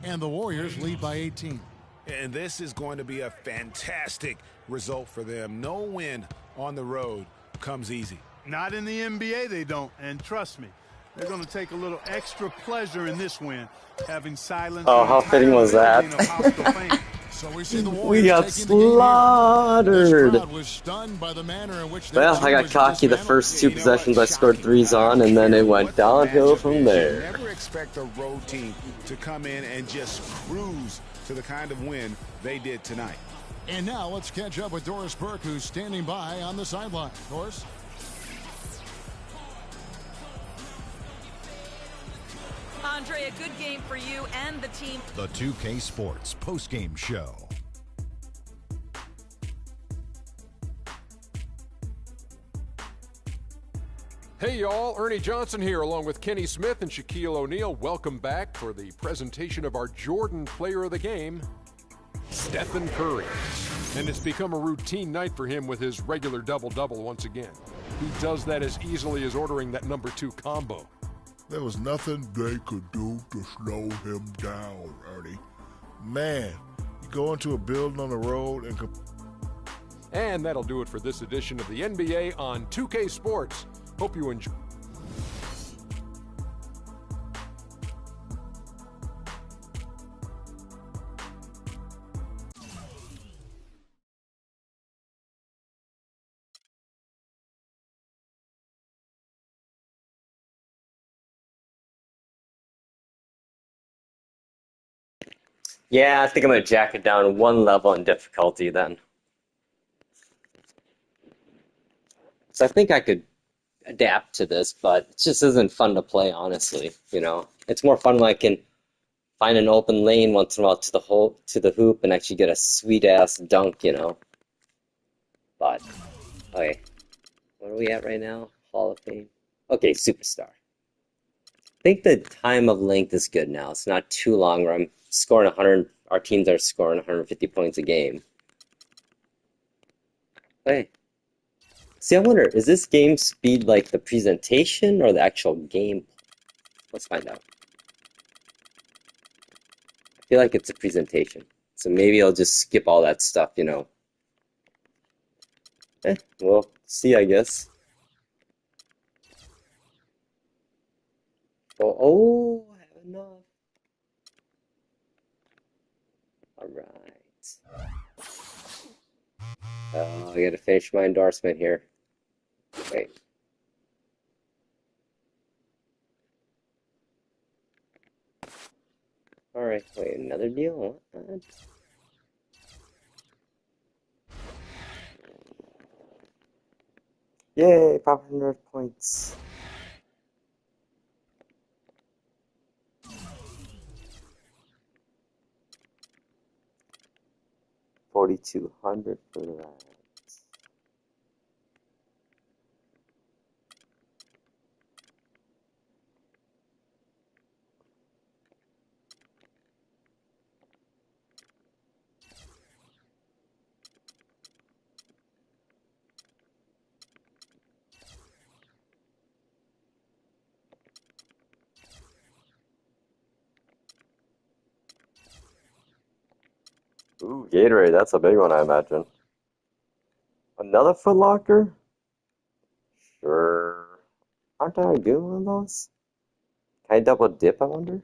And the Warriors lead by 18. And this is going to be a fantastic result for them. No win on the road comes easy. Not in the NBA, they don't. And trust me, they're going to take a little extra pleasure in this win, having silence. Oh, how fitting was that? So we got slaughtered. Well, I got cocky the first 2 possessions I scored 3s on, and then it went downhill from there. Never expect a road team to come in and just cruise to the kind of win they did tonight. And now let's catch up with Doris Burke, who's standing by on the sideline. Doris? Andre, a good game for you and the team. The 2K Sports postgame show. Hey y'all, Ernie Johnson here along with Kenny Smith and Shaquille O'Neal. Welcome back for the presentation of our Jordan Player of the Game, Stephen Curry. And it's become a routine night for him with his regular double-double once again. He does that as easily as ordering that number 2 combo. There was nothing they could do to slow him down, Ernie. Man, you go into a building on the road and... And that'll do it for this edition of the NBA on 2K Sports. Hope you enjoy. Yeah, I think I'm going to jack it down 1 level in difficulty then. So I think I could adapt to this, but it just isn't fun to play, honestly. You know, it's more fun when I can find an open lane once in a while to the hoop and actually get a sweet-ass dunk, you know. But, okay, what are we at right now? Hall of Fame? Okay, Superstar. I think the time of length is good now. It's not too long where I'm scoring 100, our teams are scoring 150 points a game. Hey. See, I wonder, is this game speed like the presentation or the actual game? Let's find out. I feel like it's a presentation. So maybe I'll just skip all that stuff, you know. We'll see, I guess. Oh, I have enough. Alright. I gotta finish my endorsement here. Wait. Alright, wait, another deal? What? Yay, 500 points. $4,200 for that. Ooh, Gatorade, that's a big one, I imagine. Another Foot Locker? Sure. Aren't I doing one of those? Can I double dip, I wonder?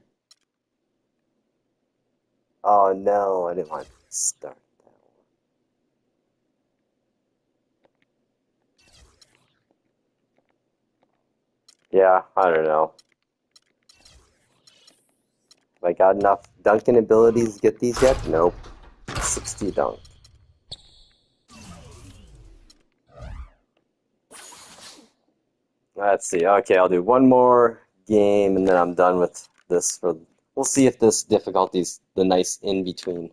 Oh no, I didn't want to start that one. Yeah, I don't know. Have I got enough dunking abilities to get these yet? Nope. 60 dunk. Let's see. Okay, I'll do one more game and then I'm done with this. We'll see if this difficulty's the nice in between.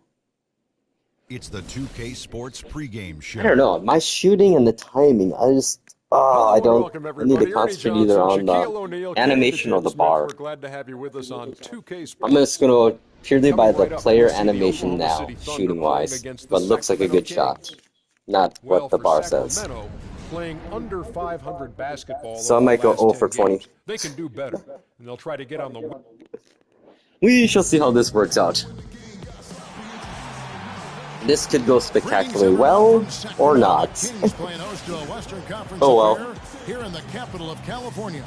It's the 2K Sports pregame show. I don't know. My shooting and the timing, I just I need to concentrate either on the animation or the bar. We're glad to have you with us on 2K Sports. I'm just going to go purely by the player animation now, shooting-wise. But it looks like a good shot. Not what the bar says. Playing under 500 basketball. So I might go 0 for 20. They can do better, and they'll try to get on the. We shall see how this works out. This could go spectacularly well, or not. Oh well. Here in the capital of California.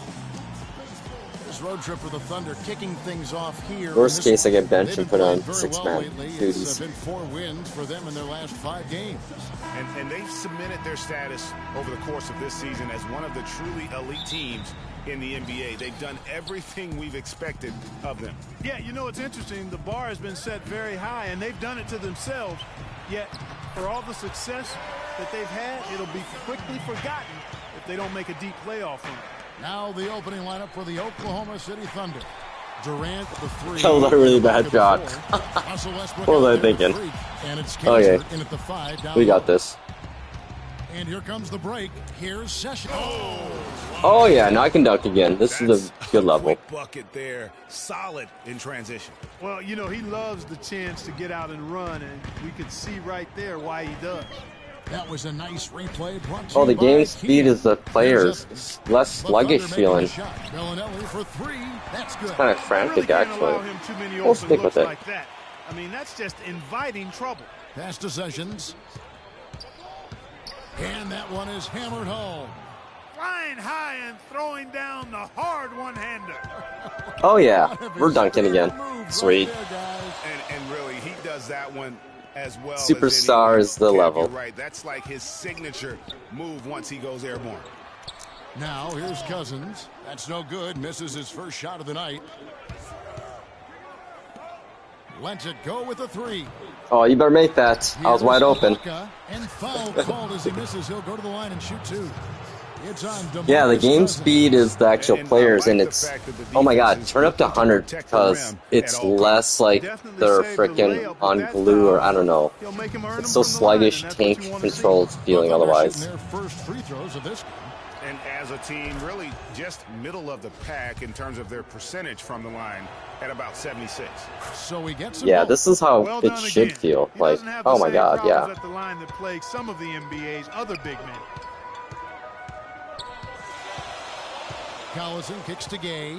This road trip for the Thunder kicking things off here. Worst case, I get benched and put on 6-man duties. It's been 4 wins for them in their last 5 games. And they've cemented their status over the course of this season as one of the truly elite teams in the NBA. They've done everything we've expected of them. Yeah, you know, it's interesting. The bar has been set very high, and they've done it to themselves. Yet, for all the success that they've had, it'll be quickly forgotten if they don't make a deep playoff run. Now the opening lineup for the Oklahoma City Thunder. Durant, the 3. That was a really bad shot. What was I thinking? Okay, in at the 5, we got this. And here comes the break. Here's Sessions. Oh yeah, now I can dunk again. This is a good level. Quick bucket there, solid in transition. Well, you know, he loves the chance to get out and run, and we could see right there why he does. That was a nice replay. Oh, the game speed is the players. Less sluggish feeling. It's kind of frantic, actually. We'll stick with it. Like that. I mean, that's just inviting trouble. Pass to Sessions. And that one is hammered home. Flying high and throwing down the hard one-hander. Oh, yeah. We're dunking again. Sweet. And really, he does that one as well. Superstar is the level. Right. That's like his signature move once he goes airborne. Now, here's Cousins. That's no good. Misses his first shot of the night. Lets it go with a 3. Oh, you better make that. I was wide open. And foul called as he misses. He'll go to the line and shoot 2. Yeah, the game speed is the actual players, and it's, oh my god, turn up to 100 because it's less like they're freaking on glue, or I don't know. It's so sluggish, tank controlled feeling otherwise. And as a team, really just middle of the pack in terms of their percentage from the line at about 76. So we get some yeah, this is how it should feel. Like, oh my god, yeah. At the line that plague some of the NBA's other big men. Collison kicks to Gay.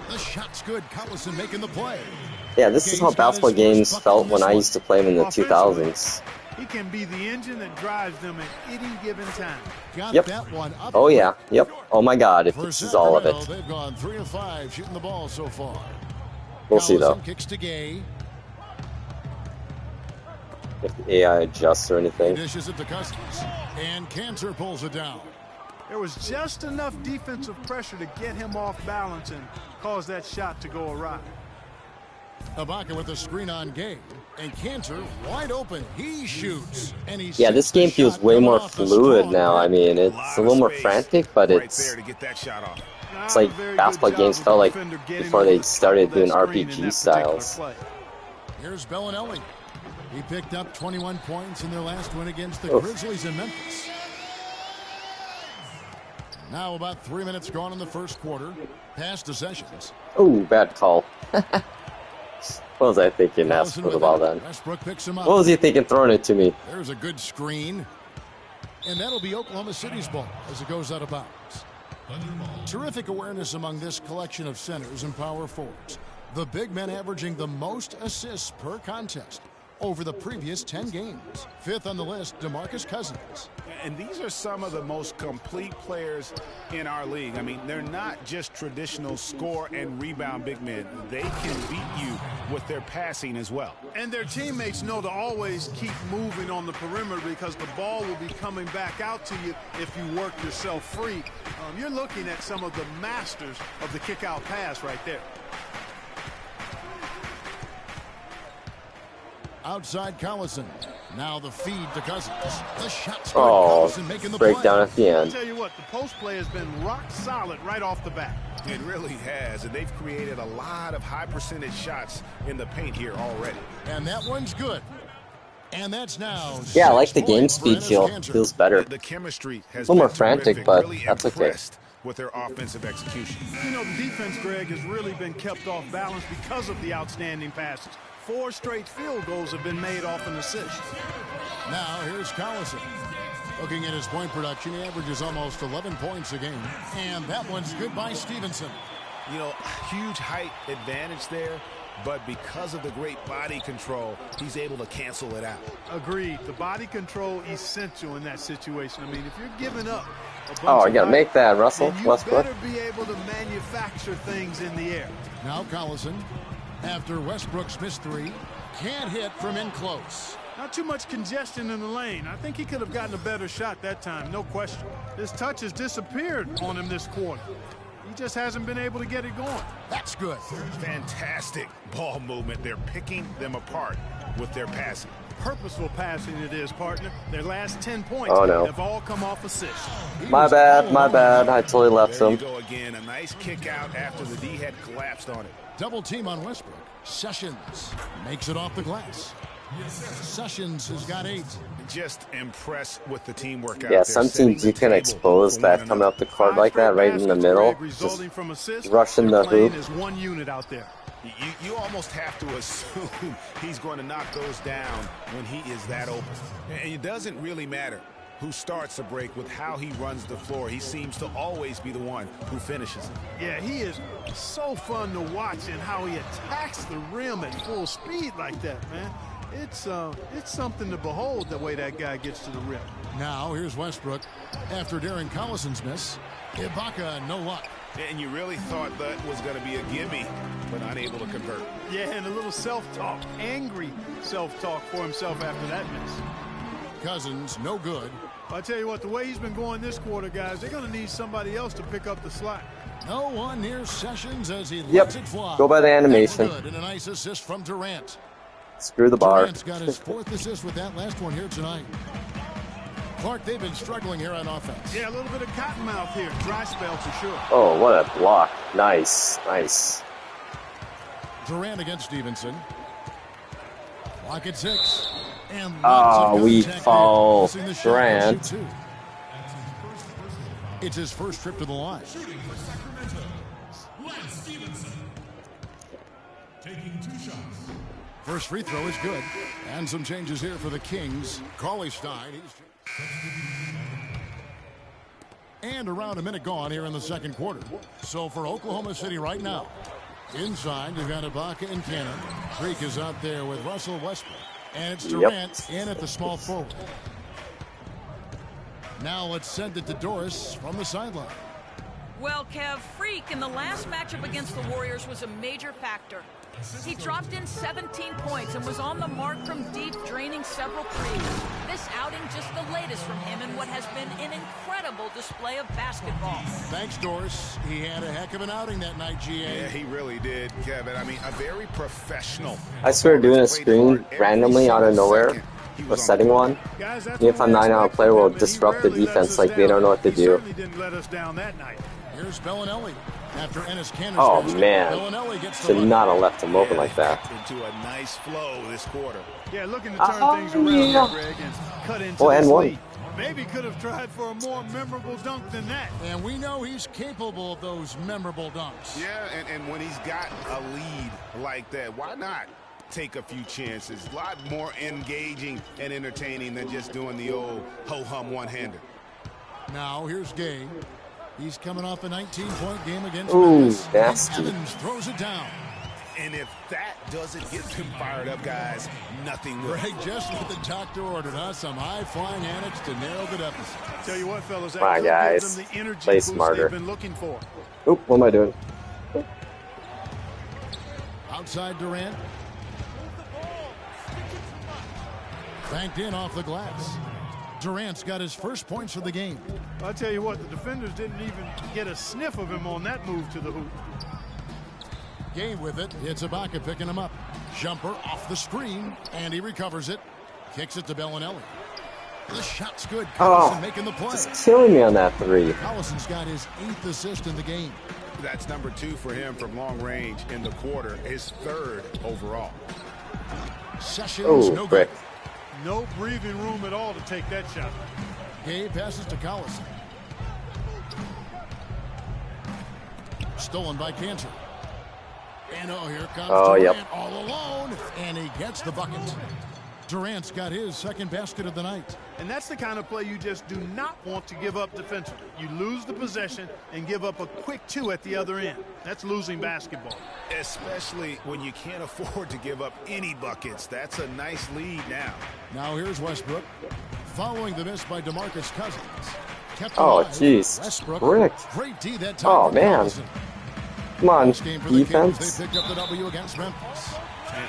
The shot's good. Collison making the play. Yeah, this is how basketball games felt when I used to play them in the 2000s. He can be the engine that drives them at any given time. Yep. Oh yeah. Yep. Oh my god, if this is all of it. They've gone 3 of 5 shooting the ball so far. We'll see though. Kicks to Gay. if the AI adjusts or anything. He dishes it to Cousins, and Cantor pulls it down. There was just enough defensive pressure to get him off balance and cause that shot to go awry. Ibaka with the screen on Gabe, and Cantor wide open. He shoots, and he Yeah, this game feels way more fluid now. I mean, it's a little more frantic, but it's like basketball games felt like before they started doing RPG styles. Here's Bellinelli. He picked up 21 points in their last win against the Grizzlies in Memphis. Now about 3 minutes gone in the first quarter. Pass to Sessions. Oh, bad call. What was I thinking? Ask for the ball then. Westbrook picks him up. What was he thinking throwing it to me? There's a good screen. And that'll be Oklahoma City's ball as it goes out of bounds. Terrific awareness among this collection of centers and power forwards. The big men averaging the most assists per contest over the previous 10 games. Fifth on the list, DeMarcus Cousins. And these are some of the most complete players in our league. I mean, they're not just traditional score and rebound big men. They can beat you with their passing as well. And their teammates know to always keep moving on the perimeter because the ball will be coming back out to you if you work yourself free. You're looking at some of the masters of the kick-out pass right there. Outside Collison. Now the feed to Cousins. The shot's good. Collison making the breakdown at the end. I'll tell you what, the post play has been rock solid right off the bat. It really has, and they've created a lot of high percentage shots in the paint here already. And that one's good. And that's now. Yeah, I like the game speed feels better. The chemistry has a little more been frantic, terrific, but really that's okay. With their offensive execution. You know, the defense, Greg, has really been kept off balance because of the outstanding passes. 4 straight field goals have been made off an assist. Now here's Collison. Looking at his point production, he averages almost 11 points a game. And that one's good by Stevenson. You know, huge height advantage there, but because of the great body control, he's able to cancel it out. Agreed. The body control essential in that situation. I mean, if you're giving up a bunch I gotta make that, Russell Westbrook. You better be able to manufacture things in the air. Now Collison, after Westbrook's missed 3, can't hit from in close. Not too much congestion in the lane. I think he could have gotten a better shot that time, no question. His touch has disappeared on him this quarter. He just hasn't been able to get it going. That's good. Fantastic ball movement. They're picking them apart with their passing. Purposeful passing it is, partner. Their last 10 points have all come off assists. My bad. I totally left there him. You go again. A nice kick out after the D had collapsed on it. Double team on Westbrook. Sessions makes it off the glass. Sessions has got 8. Just impressed with the teamwork out there. Yeah, some teams you can expose that coming up the court like that, right in the middle, just rushing the hoop. Is one unit out there. You almost have to assume he's going to knock those down when he is that open. And it doesn't really matter who starts a break with how he runs the floor. He seems to always be the one who finishes it. Yeah, he is so fun to watch and how he attacks the rim at full speed like that, man. It's something to behold the way that guy gets to the rim. Now here's Westbrook after Darren Collison's miss. Ibaka, no luck. And you really thought that was going to be a gimme, but unable to convert. Yeah, and a little self-talk, angry self-talk for himself after that miss. Cousins, no good. I tell you what, the way he's been going this quarter, guys, they're going to need somebody else to pick up the slack. No one near Sessions as he lets it fly. Go by the animation. Good, and a nice assist from Durant. Screw the bar. Durant's got his 4th assist with that last one here tonight. Clark, they've been struggling here on offense. Yeah, a little bit of cottonmouth here. Dry spell for sure. Oh, what a block. Nice. Durant against Stevenson. Block at 6. And we fall. Durant. It's his first trip to the line. Taking 2 shots. First free throw is good. And some changes here for the Kings. Cauley Stein. And around a minute gone here in the second quarter. So for Oklahoma City right now, inside you've got Ibaka and Cannon. Creek is out there with Russell Westbrook. And it's Durant in at the small forward. Now let's send it to Doris from the sideline. Well, Kev, Freak in the last matchup against the Warriors was a major factor. He dropped in 17 points and was on the mark from deep, draining several threes. This outing just the latest from him in what has been an incredible display of basketball. Thanks, Doris. He had a heck of an outing that night, GA. Yeah, he really did, Kevin. I mean, a very professional. I swear doing a screen randomly out of nowhere or setting one, if I'm not on a player, will disrupt the defense like they don't know what to do. Here's Bellinelli. After Ennis Cantor's Oh basket, man, Bellinelli gets the should run. not have left him open like that. Into a nice flow this quarter. Yeah, looking to turn things around here, Greg, and cut into and this one. lead. Maybe could have tried for a more memorable dunk than that. And we know he's capable of those memorable dunks. Yeah, and when he's got a lead like that, why not take a few chances? A lot more engaging and entertaining than just doing the old ho-hum one-hander. Now here's Gay. He's coming off a 19-point game against Ooh, Memphis. nasty. Evans throws it down. And if that doesn't get them fired up, guys, nothing will. Greg, just what the doctor ordered, huh? Some high-flying antics to narrow the deficit. Tell you what, fellas, that Come on, could give guys. them the energy Play boost smarter. they've been looking for. Oop, what am I doing? Outside Durant. Banked in off the glass. Durant's got his first points for the game. I'll tell you what, the defenders didn't even get a sniff of him on that move to the hoop. Gay with it. It's Ibaka picking him up. Jumper off the screen, and he recovers it. Kicks it to Bellinelli. The shot's good. Collison making the play. Just killing me on that three. Collison's got his 8th assist in the game. That's number 2 for him from long range in the quarter. His 3rd overall. Sessions, no good. Brick. No breathing room at all to take that shot. Gay passes to Collison. Stolen by Cantor. And here comes Durant all alone. And he gets the bucket. Durant's got his second basket of the night. And that's the kind of play you just do not want to give up defensively. You lose the possession and give up a quick 2 at the other end. That's losing basketball. Especially when you can't afford to give up any buckets. That's a nice lead now. Now here's Westbrook. Following the miss by DeMarcus Cousins. Kept Oh, alive. jeez. Westbrook. Brick. Great D that time. Oh, for man. Collison. Come on, First game for the Kings. defense. They picked up the W against Memphis.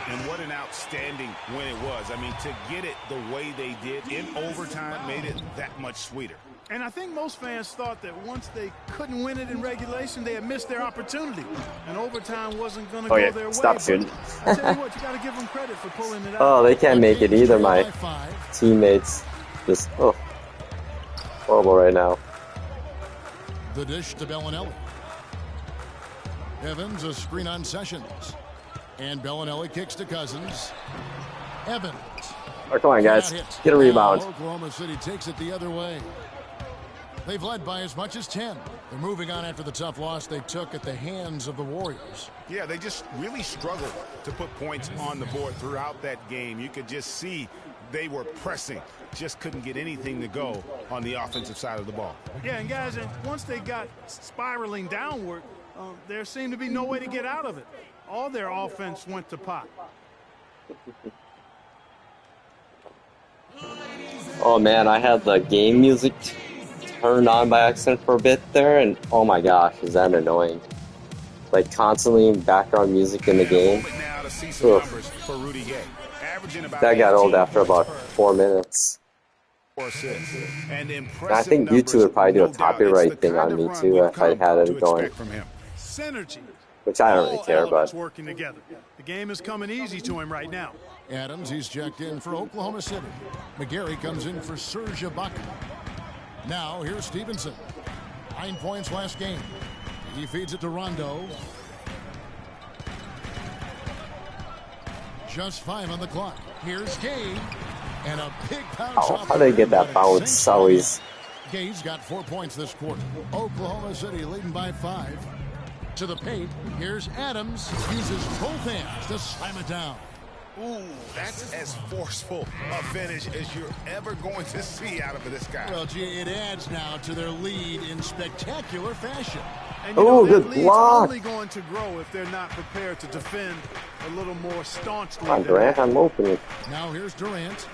And what an outstanding win it was. I mean, to get it the way they did in overtime made it that much sweeter. And I think most fans thought that once they couldn't win it in regulation, they had missed their opportunity. And overtime wasn't going to go their way. Stop shooting. I tell you what, you got to give them credit for pulling it out. Oh, they can't make it either, my teammates. Just, horrible right now. The dish to Bellinelli. Evans, a screen on Sessions. And Bellinelli kicks to Cousins. Evans. Oh, come on, guys. Get a rebound. Now Oklahoma City takes it the other way. They've led by as much as 10. They're moving on after the tough loss they took at the hands of the Warriors. Yeah, they just really struggled to put points on the board throughout that game. You could just see they were pressing. Just couldn't get anything to go on the offensive side of the ball. Yeah, and guys, and once they got spiraling downward, there seemed to be no way to get out of it. All their offense went to pot. Oh man, I had the game music turned on by accident for a bit there, and oh my gosh, is that annoying. Like constantly background music in the game. That got old after about 4 minutes. And I think YouTube would probably do a copyright thing on me too if I had it going. Synergy. Which I don't really care about. Working together. The game is coming easy to him right now. Adams, he's checked in for Oklahoma City. McGarry comes in for Serge Ibaka. Now here's Stevenson. 9 points last game. He feeds it to Rondo. Just 5 on the clock. Here's Gay. And a big bounce. Oh, how did they get that bounce so easy? Gay's got 4 points this quarter. Oklahoma City leading by 5. To the paint. Here's Adams. Uses both hands to slam it down. Ooh, that's as forceful a finish as you're ever going to see out of this guy. Well, gee, it adds now to their lead in spectacular fashion. And you know, that lead's only going to grow if they're not prepared to defend a little more staunchly. Come on, Durant, I'm open. Now here's Durant.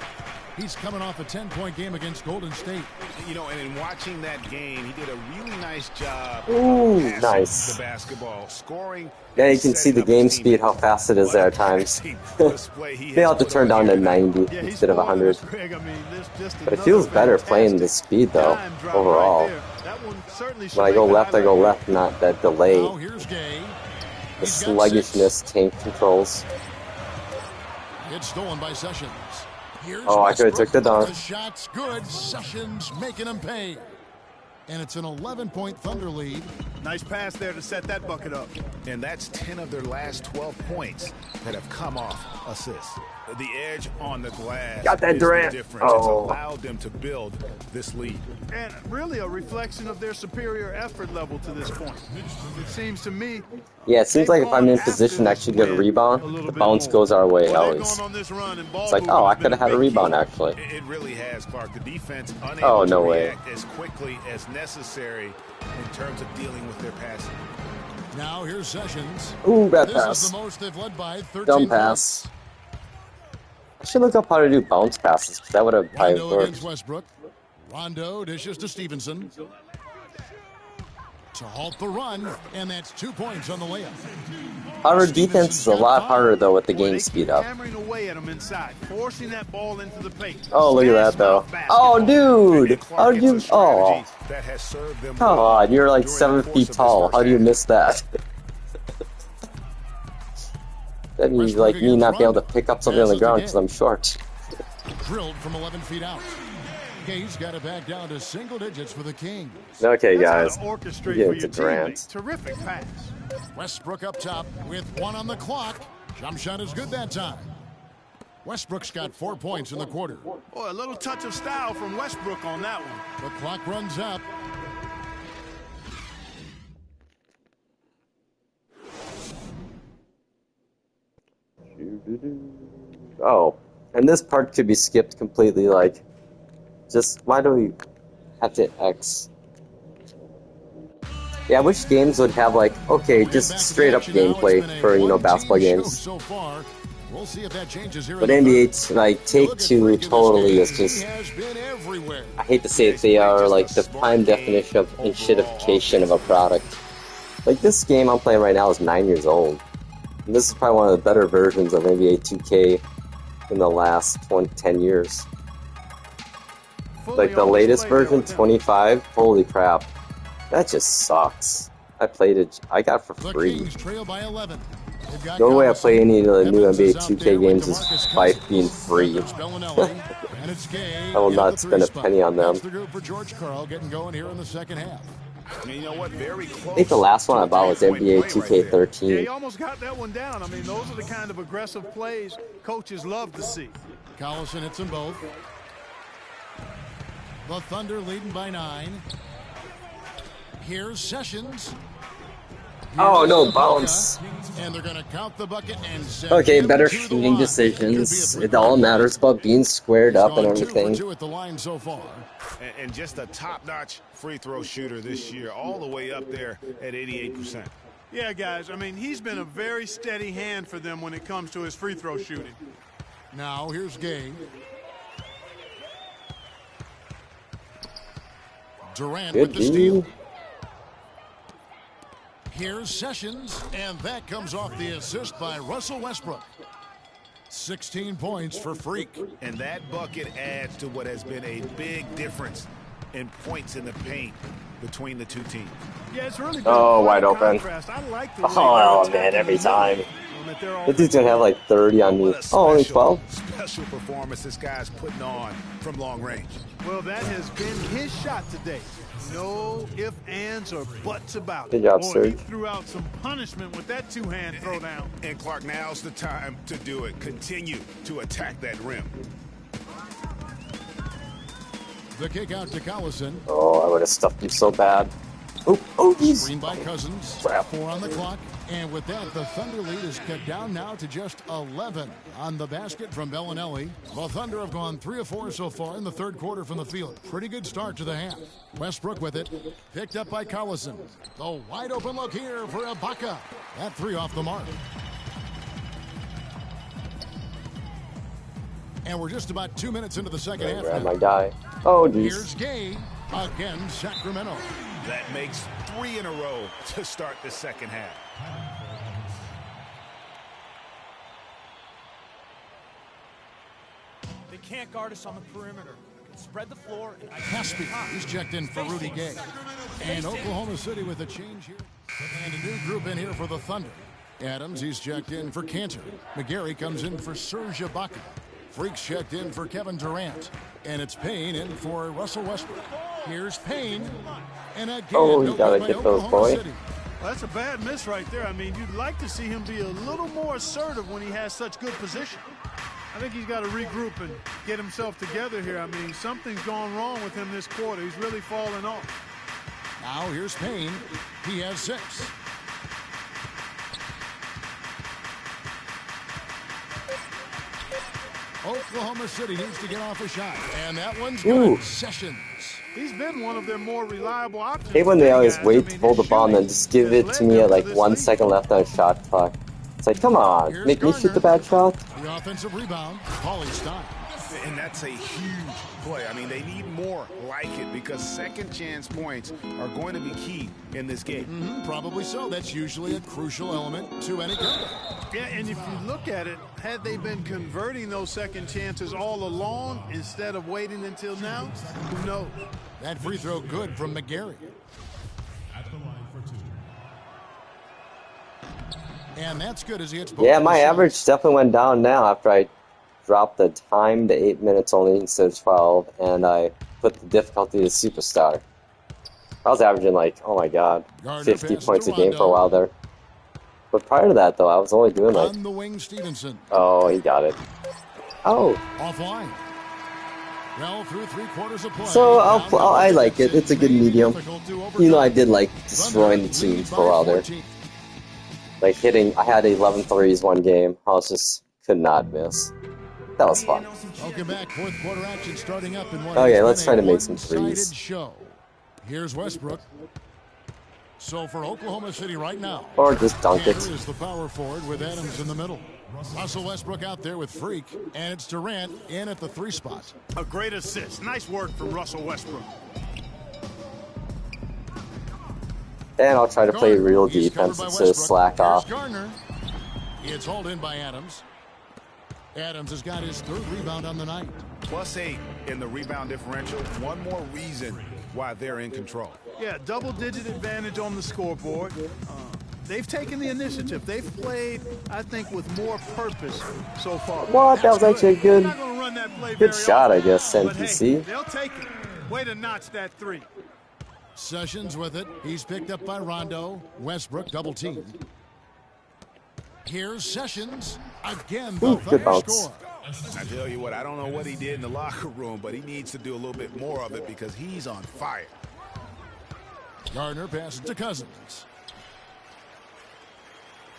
He's coming off a 10-point game against Golden State. You know, and in watching that game, he did a really nice job. Ooh, passing nice. the basketball, scoring. Yeah, you can see the game speed, how fast it is there at times. They have to turn down to 90 instead of 100. But it feels better playing the speed, though, overall. When I go left, not that delay. The sluggishness tank controls. It's stolen by Sessions. Oh, I could have took the dunk. The shot's good. Sessions making him pay. And it's an 11-point Thunder lead. Nice pass there to set that bucket up. And that's 10 of their last 12 points that have come off assists. The edge on the glass. Got that Durant. It's Oh. allowed them to build this lead. And really a reflection of their superior effort level to this point. It seems to me. Yeah, it seems like if I'm in position to actually get a rebound, the bounce goes our way always. It's like, oh, I could have had a rebound actually. It really has, Clark. The defense unable Oh, no to way. react as quickly as necessary in terms of dealing with their passing. Now here's Sessions. Ooh, bad This pass. is the most they've led by 13 Dumb pass. I should look up how to do bounce passes, because that would have probably Rondo worked. against Westbrook. Rondo dishes to Stevenson. To halt the run, and that's 2 points on the layup. Our defense is a lot harder, though, with the game speed up. Hammering away at him inside, forcing that ball into the paint. Oh, look at that, though. Oh, dude! How did you... Oh. Come on, you're like 7 feet tall. How do you miss that? That means, like, me not being able to pick up something on the ground because I'm short. Drilled from 11 feet out. He's got it back down to single digits for the Kings. Okay, guys. Orchestrate Get for into your Durant. teammates. Terrific pass. Westbrook up top with 1 on the clock. Jump shot is good that time. Westbrook's got 4 points in the quarter. Boy, a little touch of style from Westbrook on that one. The clock runs up. Oh, and this part could be skipped completely, like, just, why do we have to X? Yeah, I wish games would have, like, okay, just straight up gameplay for, you know, basketball games. So far. We'll see if that changes here. But NBA, like, Take-Two totally is just, I hate to say it, they are, like, the prime definition of shitification of a product. Like, this game I'm playing right now is 9 years old. And this is probably one of the better versions of NBA 2K in the last 10 years. Like, the latest version, 25, holy crap. That just sucks. I played it, I got it for free. The only way I play any of the new NBA 2K games is by being free. I will not spend a penny on them. You know what? Very close. I think the last one I bought was NBA 2K13. Yeah, he almost got that one down. I mean, those are the kind of aggressive plays coaches love to see. Collison hits them both. The Thunder leading by 9. Here's Sessions. Oh, no, bounce. And they're going to count the bucket and send Okay, him better to the shooting line. decisions. It all matters about being squared up and everything. 2 at the line so far. And just a top-notch free throw shooter this year, all the way up there at 88%. Yeah, guys, I mean, he's been a very steady hand for them when it comes to his free throw shooting. Now here's Gay. Durant Good with the steal. D. Here's Sessions, and that comes off the assist by Russell Westbrook. 16 points for Freak. And that bucket adds to what has been a big difference in points in the paint between the two teams. Yeah, it's really Oh, wide open. I like the Oh, man, every time. This dude's gonna have like 30 on me. Oh, only 12? Special performance this guy's putting on from long range. Well, that has been his shot today. No ifs, ands, or buts about it. Good job, Boy, Serge. he threw out some punishment with that two-hand throwdown. And Clark, now's the time to do it. Continue to attack that rim. The kick out to Collison. Oh, I would have stuffed him so bad. Oh, geez. Screen by Cousins. Crap. 4 on the clock. And with that, the Thunder lead is cut down now to just 11 on the basket from Bellinelli. The Thunder have gone 3 of 4 so far in the third quarter from the field. Pretty good start to the half. Westbrook with it. Picked up by Collison. The wide open look here for Ibaka. That 3 off the mark. And we're just about 2 minutes into the second half. Grab my guy. Oh, geez. Here's Gay again, Sacramento. That makes 3 in a row to start the second half. They can't guard us on the perimeter. Spread the floor. Caspi, he's checked in for Rudy Gay. And Oklahoma City with a change here. And a new group in here for the Thunder. Adams, he's checked in for Cantor. McGarry comes in for Serge Ibaka. Freaks checked in for Kevin Durant. And it's Payne in for Russell Westbrook. Here's Payne. And again, oh, you gotta get those, boy. Well, that's a bad miss right there. I mean, you'd like to see him be a little more assertive when he has such good position. I think he's got to regroup and get himself together here. I mean, something's gone wrong with him this quarter. He's really fallen off. Now here's Payne. He has 6. Oklahoma City needs to get off a shot. And that one's good. Sessions. He's been one of their more reliable options. Hey, when they always wait to hold the ball and then just give it to me at like 1 second left on shot clock. It's like, come on, make me shoot the bad shot. The offensive rebound, Paulie Stein. And that's a huge play. I mean, they need more like it because second chance points are going to be key in this game. Probably so. That's usually a crucial element to any game. Yeah, and if you look at it, had they been converting those second chances all along instead of waiting until now, who knows? That free throw good from McGarry. At the line for 2. And that's good as he hits. Yeah, my average definitely went down now after I dropped the time to 8 minutes only instead of 12, and I put the difficulty to superstar. I was averaging like, oh my god, 50 points a game for a while there. But prior to that, though, I was only doing like... On the wing, Stevenson. Oh, he got it. Oh. Offline. Well, through 3/4 of play. So I like it. It's a good medium. You know, I did like destroying the team for a while there. Like hitting, I had 11 threes one game. I was just could not miss. That was fun. Welcome back. 4th quarter action starting up in one. Okay, let's try to make some threes. Show. Here's Westbrook. So for Oklahoma City right now, or just dunk it. Is the power forward with Adams in the middle. Russell Westbrook out there with Freak, and it's Durant in at the 3 spot. A great assist. Nice work from Russell Westbrook. And I'll try to play real defense instead of slack off. Garner. It's hauled in by Adams. Adams has got his 3rd rebound on the night. +8 in the rebound differential. One more reason why they're in control. Yeah, double-digit advantage on the scoreboard. They've taken the initiative. They've played, I think, with more purpose so far. What? That was actually a good shot, I guess, NPC. Hey, they'll take it. Way to notch that 3. Sessions with it. He's picked up by Rondo. Westbrook double team. Here's Sessions. Again, the good bounce. Score. I tell you what, I don't know what he did in the locker room, but he needs to do a little bit more of it because he's on fire. Gardner passes to Cousins.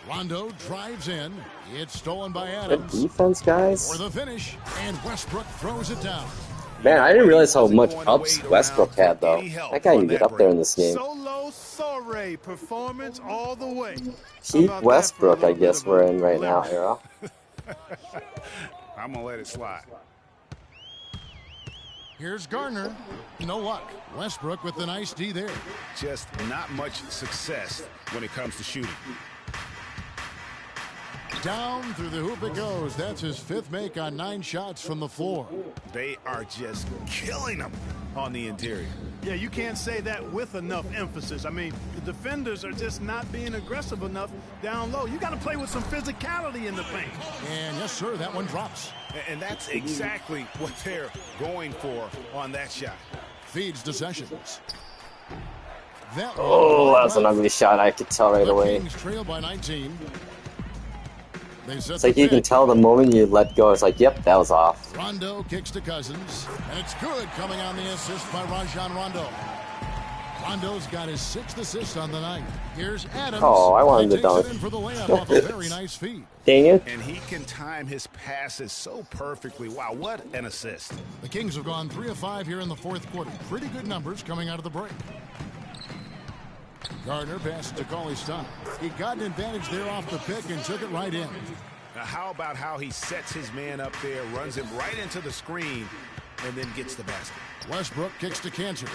Rondo drives in. It's stolen by Adams. Good defense, guys. For the finish, and Westbrook throws it down. Man, I didn't realize how much ups Westbrook had, though. That guy can get up there in this game. Solo Soiree performance all the way. Keep Westbrook, I guess we're in right now, era. I'm going to let it slide. Here's Garner. No luck. Westbrook with the nice D there. Just not much success when it comes to shooting. Down through the hoop it goes. That's his 5th make on 9 shots from the floor. They are just killing them on the interior. Yeah, you can't say that with enough emphasis. I mean, the defenders are just not being aggressive enough down low. You got to play with some physicality in the paint. And yes, sir, that one drops. And that's exactly what they're going for on that shot. Feeds to Sessions. Oh, that was an ugly shot. I could tell right away. Kings trail by 19. It's like you can tell the moment you let go, it's like, yep, that was off. Rondo kicks to Cousins, and it's good coming on the assist by Rajon Rondo. Rondo's got his 6th assist on the night. Here's Adams. Oh, I wanted to dunk. For the layup off a very nice feed. Dang it. And he can time his passes so perfectly. Wow, what an assist. The Kings have gone 3 of 5 here in the 4th quarter. Pretty good numbers coming out of the break. Gardner passes to Paulie Stein. He got an advantage there off the pick and took it right in. How about how he sets his man up there, runs him right into the screen, and then gets the basket. Westbrook kicks to Cantor.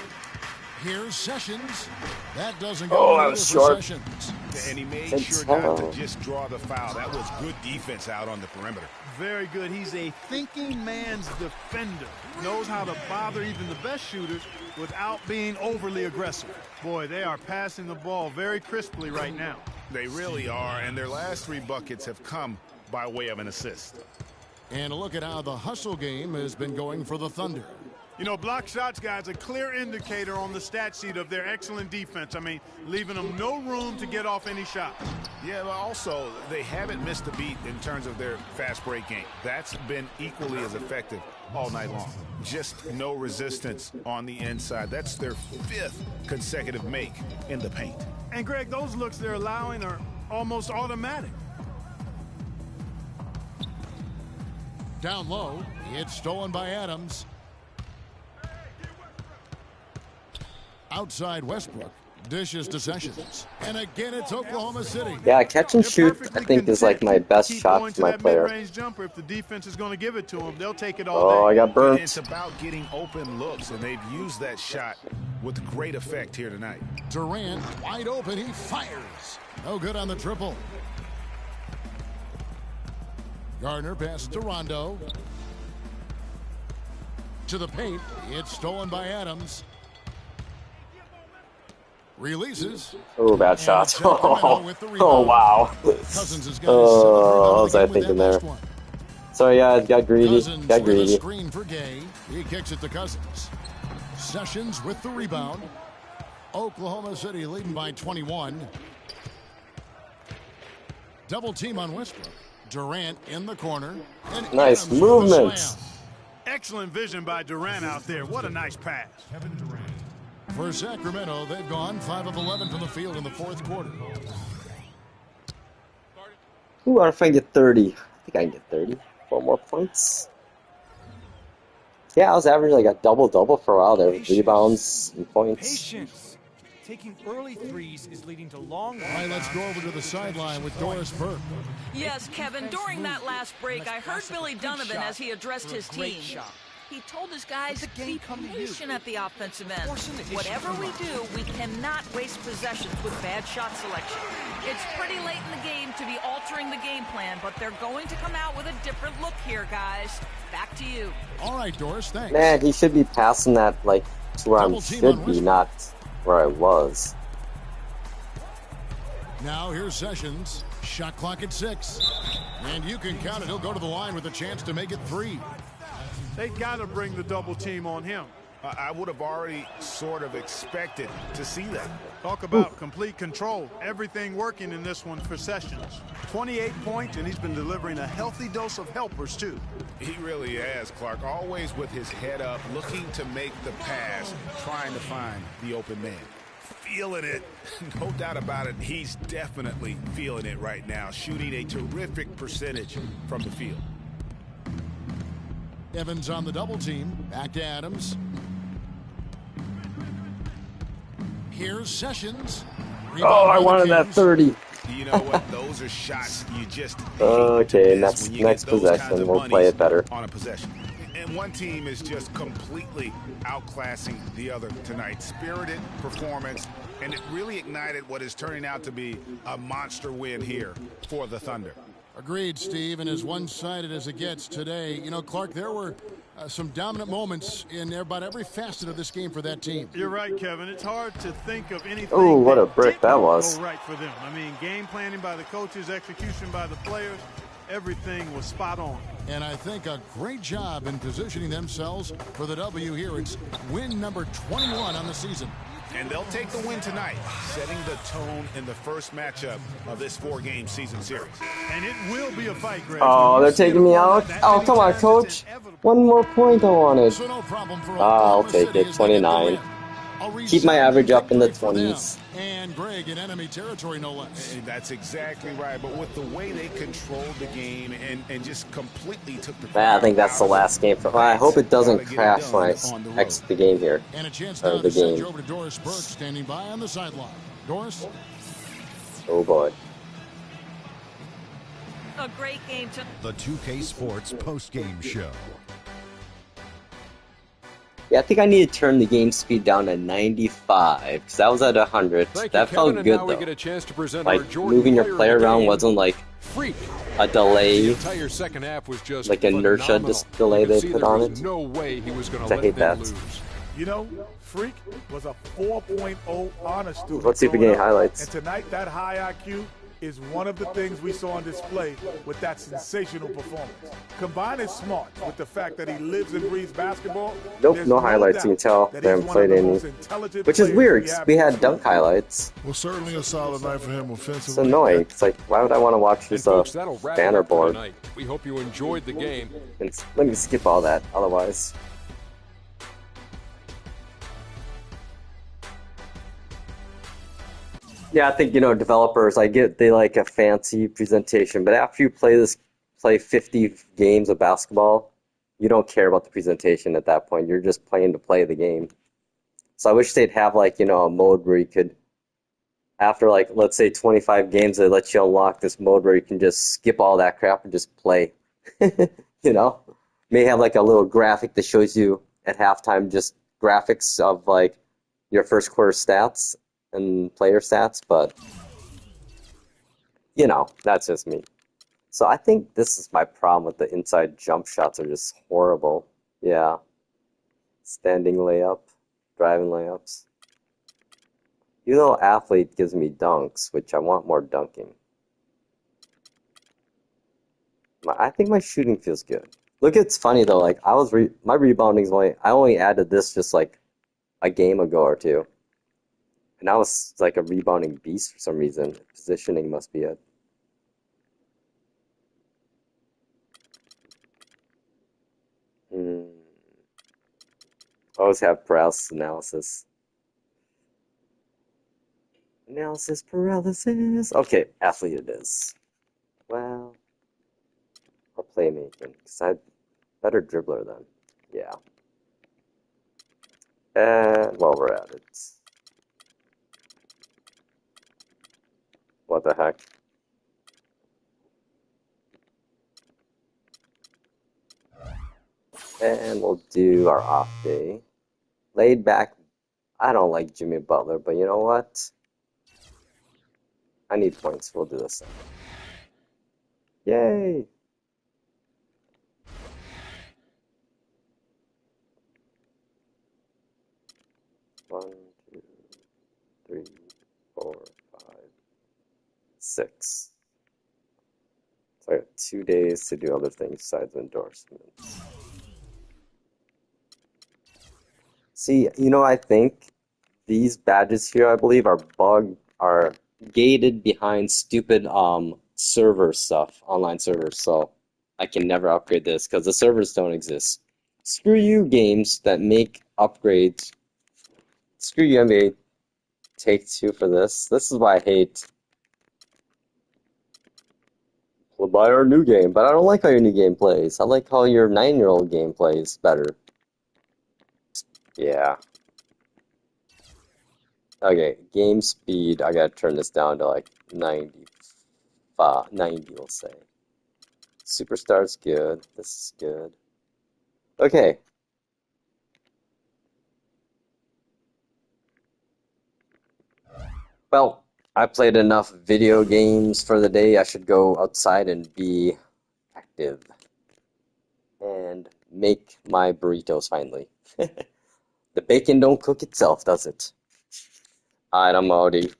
Here's Sessions. That doesn't go that was short. Sessions. And he made sure not to just draw the foul. That was good defense out on the perimeter. Very good. He's a thinking man's defender. Knows how to bother even the best shooters without being overly aggressive. Boy, they are passing the ball very crisply right now. They really are, and their last 3 buckets have come by way of an assist. And a look at how the hustle game has been going for the Thunder. You know, block shots, guys, a clear indicator on the stat sheet of their excellent defense. I mean, leaving them no room to get off any shot. Yeah, but also, they haven't missed a beat in terms of their fast break game. That's been equally as effective all night long. Just no resistance on the inside. That's their 5th consecutive make in the paint. And, Greg, those looks they're allowing are almost automatic. Down low, it's stolen by Adams. Outside Westbrook, dishes to Sessions. And again, it's Oklahoma City. Yeah, catch and shoot, I think, is like my best shot for my player. Jumper. If the defense is going to give it to them, they'll take it all Oh, day. I got burnt. It's about getting open looks, and they've used that shot with great effect here tonight. Durant, wide open, he fires. No good on the triple. Gardner passes to Rondo. To the paint, it's stolen by Adams. Releases. Oh, bad shot. Oh, wow. Oh, what was I thinking there? Sorry, yeah, got greedy. Got greedy. Screen for Gay. He kicks it to Cousins. Sessions with the rebound. Oklahoma City leading by 21. Double team on Westbrook. Durant in the corner. Nice movement. Excellent vision by Durant out there. What a nice pass. Kevin Durant. For Sacramento, they've gone 5 of 11 from the field in the 4th quarter. Ooh, what if I get 30? I think I can get 30. 4 more points. Yeah, I was averaging like a double-double for a while there with rebounds and points. Patience. Taking early threes is leading to long. All right, let's go over to the sideline with Doris Burke. Yes, Kevin, during that last break, I heard Billy Donovan as he addressed his team. He told his guys to be patient at the offensive end. Whatever we do, we cannot waste possessions with bad shot selection. It's pretty late in the game to be altering the game plan, but they're going to come out with a different look here, guys. Back to you. All right, Doris, thanks. Man, he should be passing that like to where I should be, not where I was. Now here's Sessions. Shot clock at 6. And you can count it. He'll go to the line with a chance to make it 3. They got to bring the double team on him. I would have already sort of expected to see that. Talk about complete control. Everything working in this one for Sessions. 28 points, and he's been delivering a healthy dose of helpers, too. He really has, Clark. Always with his head up, looking to make the pass, trying to find the open man. Feeling it. No doubt about it. He's definitely feeling it right now, shooting a terrific percentage from the field. Evans on the double team. Back to Adams. Here's Sessions. Oh, I wanted that 30. You know what? Those are shots you just okay, next possession. We'll play it better. On a possession. And one team is just completely outclassing the other tonight. Spirited performance, and it really ignited what is turning out to be a monster win here for the Thunder. Agreed, Steve, and as one-sided as it gets today. You know, Clark, there were some dominant moments in about every facet of this game for that team. You're right, Kevin. It's hard to think of anything. Oh, what a brick that was. Go right for them. I mean, game planning by the coaches, execution by the players, everything was spot on. And I think a great job in positioning themselves for the W here. It's win number 21 on the season. And they'll take the win tonight, setting the tone in the first matchup of this 4-game season series. And it will be a fight, Greg. Oh, they're taking me out. Oh, come on, coach. One more point I wanted. I'll take it. 29. Keep my average up in the 20s. And Greg in enemy territory, no less. That's exactly right. But with the way they controlled the game and just completely took the. I think that's the last game for. I hope it doesn't crash when I exit the game here. And a chance now to send you over to Doris Burke, standing by on the sideline. Doris. Oh boy. A great game to The 2K Sports postgame show. Yeah, I think I need to turn the game speed down to 95 because that was at 100. That felt good though. We get a chance to present like moving your player around wasn't like a delay, entire second half was just like inertia delay they put on it. No way he was going to hate that. Lose. You know, Freak was a 4.0 honor student. Let's see if we get highlights. And tonight, that high IQ is one of the things we saw on display with that sensational performance. Combine his smart with the fact that he lives and breathes basketball. Nope, no highlights. You can tell they haven't played any. Which is weird, because we had dunk highlights. Well, certainly a solid night for him offensively. It's annoying. It's like, why would I want to watch this banner board? We hope you enjoyed the game. And let me skip all that, otherwise. Yeah, I think, developers, I get they like a fancy presentation, but after you play 50 games of basketball, you don't care about the presentation at that point. You're just playing to play the game. So I wish they'd have like, a mode where you could, after like, let's say 25 games, they let you unlock this mode where you can just skip all that crap and just play. May have like a little graphic that shows you at halftime just graphics of like your first quarter stats and player stats, but that's just me. So I think this is my problem with the inside jump shots are just horrible. Yeah. Standing layup, driving layups. Athlete gives me dunks, which I want more dunking. I think my shooting feels good. Look, it's funny though, like my rebounding's I only added this just like a game ago or two. And I was like a rebounding beast for some reason. Positioning must be it. Always have paralysis analysis. Analysis paralysis. Okay, athlete it is. Well, or playmaking, because I'm better dribbler then. Yeah. And while we're at it. What the heck? And we'll do our off day. Laid back. I don't like Jimmy Butler, but you know what? I need points. We'll do this. Yay! One, two, three, 4, 5, 6. So I got 2 days to do other things besides endorsements. See, I think these badges here, I believe, are gated behind stupid server stuff, online servers, so I can never upgrade this because the servers don't exist. Screw you, games that make upgrades. Screw you, NBA Take-Two for this. This is why I hate. We'll buy our new game, but I don't like how your new game plays. I like how your 9-year-old game plays better. Yeah. Okay, game speed, I gotta turn this down to like 90, we'll say. Superstar's good, this is good. Okay. Well, I played enough video games for the day. I should go outside and be active. And make my burritos finally. The bacon don't cook itself, does it? Alright, I'm outie.